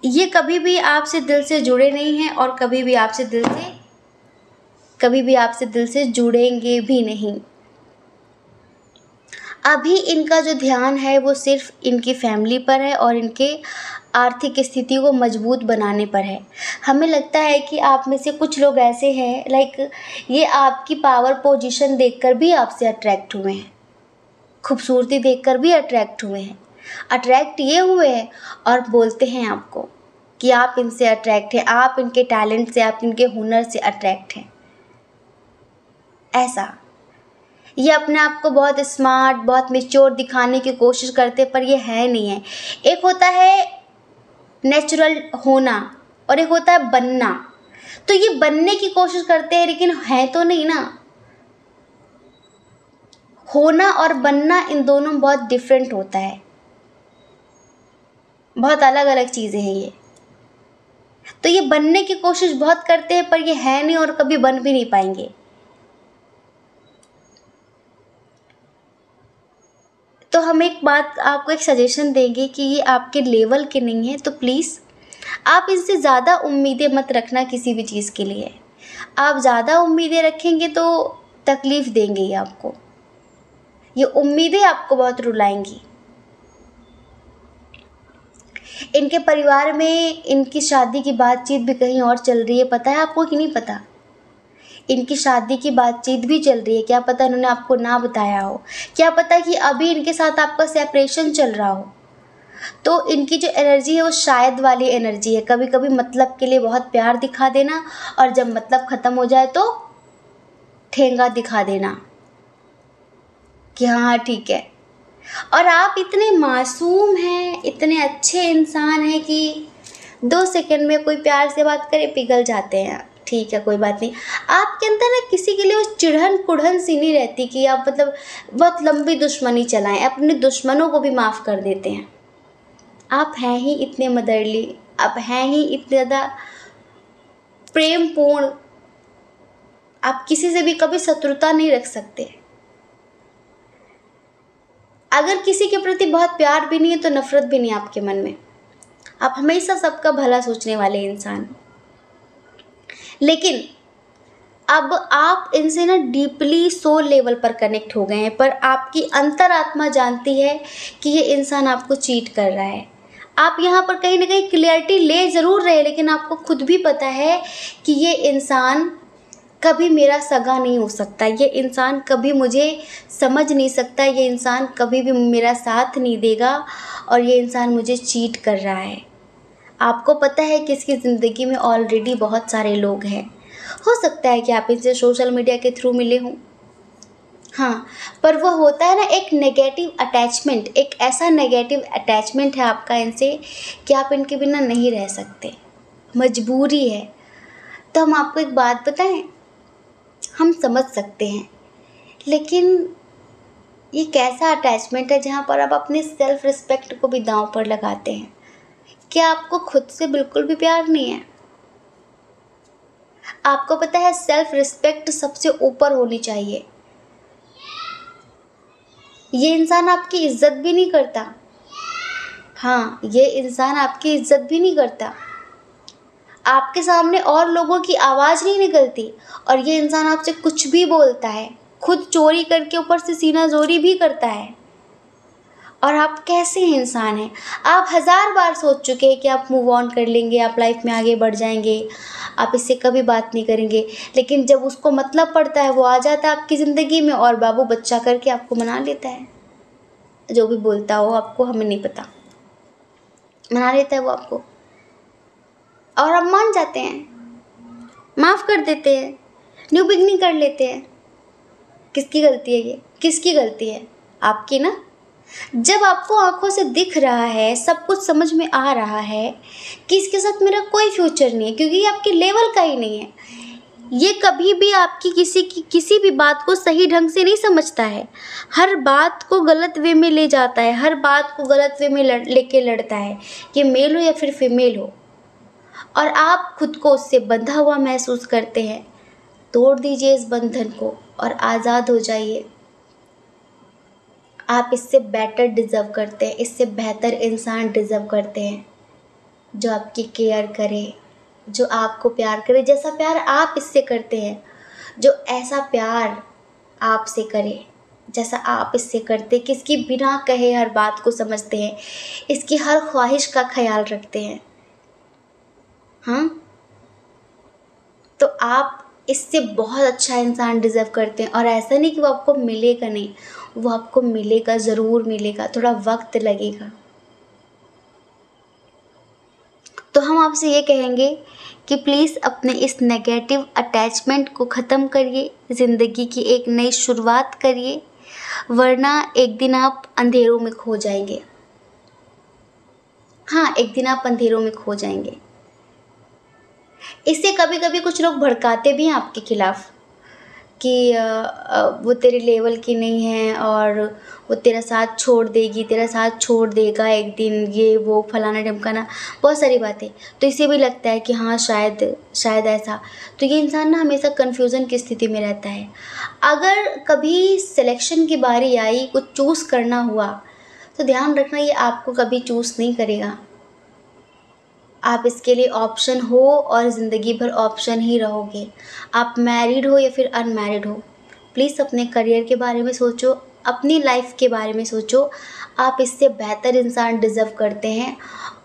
ये कभी भी आपसे दिल से जुड़े नहीं हैं और कभी भी आपसे दिल से जुड़ेंगे भी नहीं। अभी इनका जो ध्यान है वो सिर्फ इनकी फैमिली पर है और इनके आर्थिक स्थिति को मजबूत बनाने पर है। हमें लगता है कि आप में से कुछ लोग ऐसे हैं, लाइक ये आपकी पावर पोजीशन देखकर भी आपसे अट्रैक्ट हुए हैं, खूबसूरती देखकर भी अट्रैक्ट हुए हैं, अट्रैक्ट ये हुए हैं और बोलते हैं आपको कि आप इनसे अट्रैक्ट हैं, आप इनके टैलेंट से, आप इनके हुनर से अट्रैक्ट हैं। ऐसा ये अपने आप को बहुत स्मार्ट, बहुत मैच्योर दिखाने की कोशिश करते, पर ये है नहीं है। एक होता है नेचुरल होना और एक होता है बनना। तो ये बनने की कोशिश करते हैं लेकिन है तो नहीं ना। होना और बनना, इन दोनों में बहुत डिफरेंट होता है, बहुत अलग अलग चीज़ें हैं ये। तो ये बनने की कोशिश बहुत करते हैं पर ये है नहीं और कभी बन भी नहीं पाएंगे। तो हम एक बात आपको एक सजेशन देंगे कि ये आपके लेवल के नहीं है, तो प्लीज़ आप इनसे ज़्यादा उम्मीदें मत रखना किसी भी चीज़ के लिए। आप ज़्यादा उम्मीदें रखेंगे तो तकलीफ़ देंगे ये आपको, ये उम्मीदें आपको बहुत रुलाएंगी। इनके परिवार में इनकी शादी की बातचीत भी कहीं और चल रही है, पता है आपको कि नहीं पता? इनकी शादी की बातचीत भी चल रही है, क्या पता इन्होंने आपको ना बताया हो, क्या पता कि अभी इनके साथ आपका सेपरेशन चल रहा हो। तो इनकी जो एनर्जी है वो शायद वाली एनर्जी है। कभी कभी मतलब के लिए बहुत प्यार दिखा देना और जब मतलब ख़त्म हो जाए तो ठेंगा दिखा देना कि हाँ ठीक है। और आप इतने मासूम हैं, इतने अच्छे इंसान हैं कि 2 सेकंड में कोई प्यार से बात करे पिघल जाते हैं। ठीक है, कोई बात नहीं। आपके अंदर ना किसी के लिए वो चिढ़न कुढ़न सी नहीं रहती कि आप मतलब बहुत लंबी दुश्मनी चलाएं, अपने दुश्मनों को भी माफ़ कर देते हैं। आप हैं ही इतने मदरली, आप हैं ही इतने ज़्यादा प्रेमपूर्ण, आप किसी से भी कभी शत्रुता नहीं रख सकते। अगर किसी के प्रति बहुत प्यार भी नहीं है तो नफ़रत भी नहीं है आपके मन में। आप हमेशा सबका भला सोचने वाले इंसान। लेकिन अब आप इनसे ना डीपली सोल लेवल पर कनेक्ट हो गए हैं, पर आपकी अंतरात्मा जानती है कि ये इंसान आपको चीट कर रहा है। आप यहाँ पर कहीं ना कहीं क्लियरिटी ले ज़रूर रहे, लेकिन आपको खुद भी पता है कि ये इंसान कभी मेरा सगा नहीं हो सकता, ये इंसान कभी मुझे समझ नहीं सकता, ये इंसान कभी भी मेरा साथ नहीं देगा और ये इंसान मुझे चीट कर रहा है। आपको पता है कि इसकी ज़िंदगी में ऑलरेडी बहुत सारे लोग हैं। हो सकता है कि आप इनसे सोशल मीडिया के थ्रू मिले हों, हाँ, पर वो होता है ना एक नेगेटिव अटैचमेंट, एक ऐसा नेगेटिव अटैचमेंट है आपका इनसे कि आप इनके बिना नहीं रह सकते, मजबूरी है। तो हम आपको एक बात बताएं, हम समझ सकते हैं, लेकिन ये कैसा अटैचमेंट है जहाँ पर आप अपने सेल्फ रिस्पेक्ट को भी दांव पर लगाते हैं। क्या आपको खुद से बिल्कुल भी प्यार नहीं है? आपको पता है सेल्फ रिस्पेक्ट सबसे ऊपर होनी चाहिए। ये इंसान आपकी इज्जत भी नहीं करता, हाँ, ये इंसान आपकी इज्जत भी नहीं करता, आपके सामने और लोगों की आवाज़ नहीं निकलती और ये इंसान आपसे कुछ भी बोलता है, खुद चोरी करके ऊपर से सीना जोरी भी करता है और आप कैसे इंसान हैं। आप 1000 बार सोच चुके हैं कि आप मूव ऑन कर लेंगे, आप लाइफ में आगे बढ़ जाएंगे, आप इससे कभी बात नहीं करेंगे, लेकिन जब उसको मतलब पड़ता है वो आ जाता है आपकी ज़िंदगी में और बाबू बच्चा करके आपको मना लेता है। जो भी बोलता हो आपको, हमें नहीं पता, मना लेता है वो आपको और आप मान जाते हैं, माफ़ कर देते हैं, न्यू बिगनिंग कर लेते हैं। किसकी गलती है ये? किसकी गलती है? आपकी ना। जब आपको आंखों से दिख रहा है, सब कुछ समझ में आ रहा है कि इसके साथ मेरा कोई फ्यूचर नहीं है, क्योंकि ये आपके लेवल का ही नहीं है, ये कभी भी आपकी किसी भी बात को सही ढंग से नहीं समझता है, हर बात को गलत वे में ले जाता है, हर बात को गलत वे में लेके लड़ता है, कि मेल हो या फिर फीमेल हो, और आप खुद को उससे बंधा हुआ महसूस करते हैं। तोड़ दीजिए इस बंधन को और आज़ाद हो जाइए। आप इससे बेटर डिज़र्व करते हैं, इससे बेहतर इंसान डिज़र्व करते हैं, जो आपकी केयर करे, जो आपको प्यार करे जैसा प्यार आप इससे करते हैं, जो ऐसा प्यार आपसे करे जैसा आप इससे करते, कि इसकी बिना कहे हर बात को समझते हैं, इसकी हर ख्वाहिश का ख्याल रखते हैं। हाँ, तो आप इससे बहुत अच्छा इंसान डिज़र्व करते हैं। और ऐसा नहीं कि वो आपको मिलेगा नहीं, वो आपको मिलेगा, ज़रूर मिलेगा, थोड़ा वक्त लगेगा। तो हम आपसे ये कहेंगे कि प्लीज़ अपने इस नेगेटिव अटैचमेंट को ख़त्म करिए, ज़िंदगी की एक नई शुरुआत करिए, वरना एक दिन आप अंधेरों में खो जाएंगे। हाँ, एक दिन आप अंधेरों में खो जाएंगे। इससे कभी कभी कुछ लोग भड़काते भी हैं आपके खिलाफ़ कि वो तेरे लेवल की नहीं है और वो तेरा साथ छोड़ देगी, तेरा साथ छोड़ देगा एक दिन, ये वो फलाना ढमकाना, बहुत सारी बातें। तो इसे भी लगता है कि हाँ शायद ऐसा। तो ये इंसान ना हमेशा कन्फ्यूज़न की स्थिति में रहता है। अगर कभी सिलेक्शन की बारी आई, कुछ चूज़ करना हुआ, तो ध्यान रखना ये आपको कभी चूज़ नहीं करेगा। आप इसके लिए ऑप्शन हो और ज़िंदगी भर ऑप्शन ही रहोगे। आप मैरिड हो या फिर अनमैरिड हो, प्लीज़ अपने करियर के बारे में सोचो, अपनी लाइफ के बारे में सोचो। आप इससे बेहतर इंसान डिज़र्व करते हैं।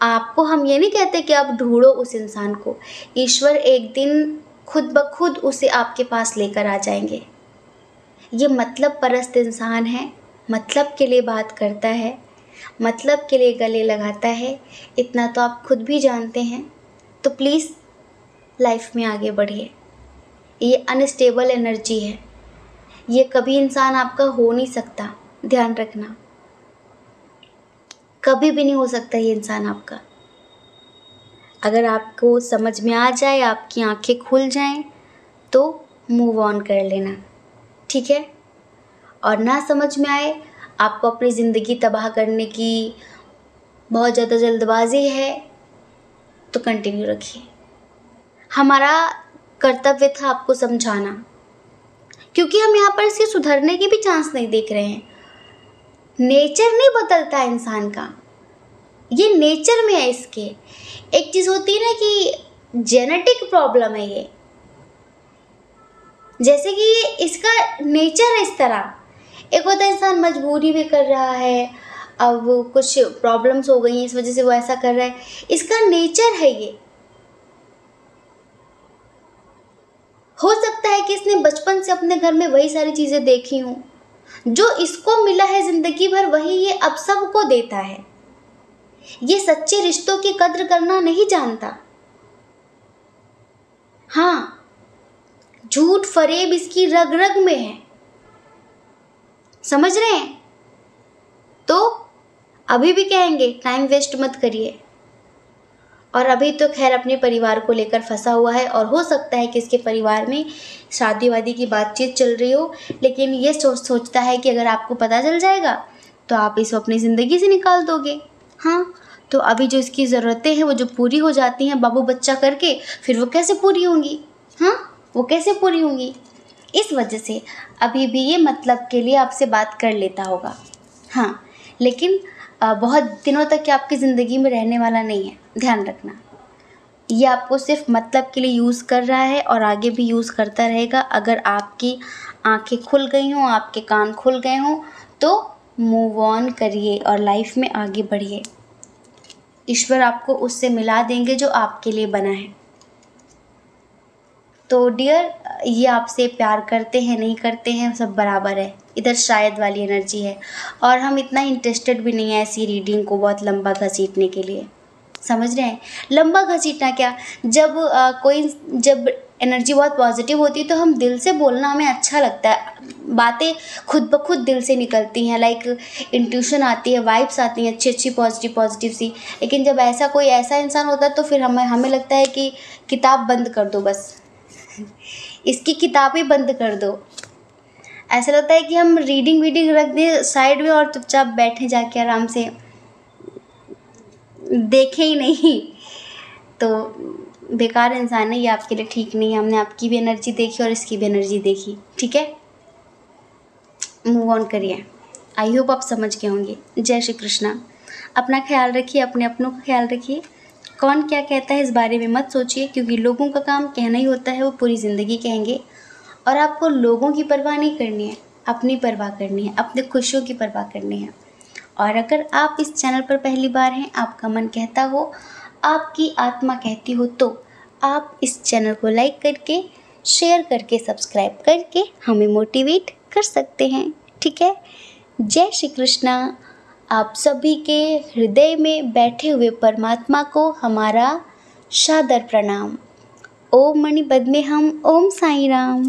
आपको हम ये नहीं कहते कि आप ढूंढो उस इंसान को, ईश्वर एक दिन खुद ब खुद उसे आपके पास लेकर आ जाएंगे। ये मतलब परस्त इंसान है, मतलब के लिए बात करता है, मतलब के लिए गले लगाता है, इतना तो आप खुद भी जानते हैं। तो प्लीज़ लाइफ में आगे बढ़िए। ये अनस्टेबल एनर्जी है, ये कभी इंसान आपका हो नहीं सकता, ध्यान रखना, कभी भी नहीं हो सकता ये इंसान आपका। अगर आपको समझ में आ जाए, आपकी आंखें खुल जाएं, तो मूव ऑन कर लेना, ठीक है। और ना समझ में आए, आपको अपनी ज़िंदगी तबाह करने की बहुत ज़्यादा जल्दबाजी है, तो कंटिन्यू रखिए। हमारा कर्तव्य था आपको समझाना, क्योंकि हम यहाँ पर इसके सुधरने की भी चांस नहीं देख रहे हैं। नेचर नहीं बदलता इंसान का, ये नेचर में है इसके। एक चीज़ होती है ना कि जेनेटिक प्रॉब्लम है ये, जैसे कि इसका नेचर है इस तरह। एक होता है इंसान मजबूरी भी कर रहा है, अब कुछ प्रॉब्लम्स हो गई हैं इस वजह से वो ऐसा कर रहा है, इसका नेचर है ये। हो सकता है कि इसने बचपन से अपने घर में वही सारी चीज़ें देखी हों, जो इसको मिला है ज़िंदगी भर वही ये अब सबको देता है। ये सच्चे रिश्तों की कद्र करना नहीं जानता। हाँ, झूठ फरेब इसकी रग रग में है, समझ रहे हैं। तो अभी भी कहेंगे टाइम वेस्ट मत करिए। और अभी तो खैर अपने परिवार को लेकर फंसा हुआ है, और हो सकता है कि इसके परिवार में शादी वादी की बातचीत चल रही हो, लेकिन ये सोचता है कि अगर आपको पता चल जाएगा तो आप इसको अपनी ज़िंदगी से निकाल दोगे। हाँ, तो अभी जो इसकी ज़रूरतें हैं वो जो पूरी हो जाती हैं बाबू बच्चा करके, फिर वो कैसे पूरी होंगी? हाँ, वो कैसे पूरी होंगी? इस वजह से अभी भी ये मतलब के लिए आपसे बात कर लेता होगा। हाँ, लेकिन बहुत दिनों तक ये आपकी ज़िंदगी में रहने वाला नहीं है, ध्यान रखना। ये आपको सिर्फ मतलब के लिए यूज़ कर रहा है और आगे भी यूज़ करता रहेगा। अगर आपकी आंखें खुल गई हों, आपके कान खुल गए हों, तो मूव ऑन करिए और लाइफ में आगे बढ़िए। ईश्वर आपको उससे मिला देंगे जो आपके लिए बना है। तो डियर, ये आपसे प्यार करते हैं नहीं करते हैं सब बराबर है, इधर शायद वाली एनर्जी है और हम इतना इंटरेस्टेड भी नहीं है ऐसी रीडिंग को बहुत लंबा घसीटने के लिए। समझ रहे हैं? लंबा घसीटना क्या, जब एनर्जी बहुत पॉजिटिव होती है तो हम दिल से बोलना हमें अच्छा लगता है, बातें खुद ब खुद दिल से निकलती हैं, लाइक इंट्यूशन आती है, वाइब्स आती हैं अच्छी अच्छी पॉजिटिव सी। लेकिन जब कोई ऐसा इंसान होता है तो फिर हमें लगता है कि किताब बंद कर दो, बस इसकी किताब ही बंद कर दो। ऐसा लगता है कि हम रीडिंग रख दें साइड में और चुपचाप बैठे जाके आराम से, देखें ही नहीं। तो बेकार इंसान है ये, आपके लिए ठीक नहीं है। हमने आपकी भी एनर्जी देखी और इसकी भी एनर्जी देखी, ठीक है? मूव ऑन करिए। आई होप आप समझ गए होंगे। जय श्री कृष्णा। अपना ख्याल रखिए, अपने अपनों का ख्याल रखिए। कौन क्या कहता है इस बारे में मत सोचिए, क्योंकि लोगों का काम कहना ही होता है, वो पूरी ज़िंदगी कहेंगे। और आपको लोगों की परवाह नहीं करनी है, अपनी परवाह करनी है, अपने खुशियों की परवाह करनी है। और अगर आप इस चैनल पर पहली बार हैं, आपका मन कहता हो, आपकी आत्मा कहती हो, तो आप इस चैनल को लाइक करके, शेयर करके, सब्सक्राइब करके हमें मोटिवेट कर सकते हैं, ठीक है? जय श्री कृष्णा। आप सभी के हृदय में बैठे हुए परमात्मा को हमारा सादर प्रणाम। ओम मणि पद्मे हम, ओम साईं राम।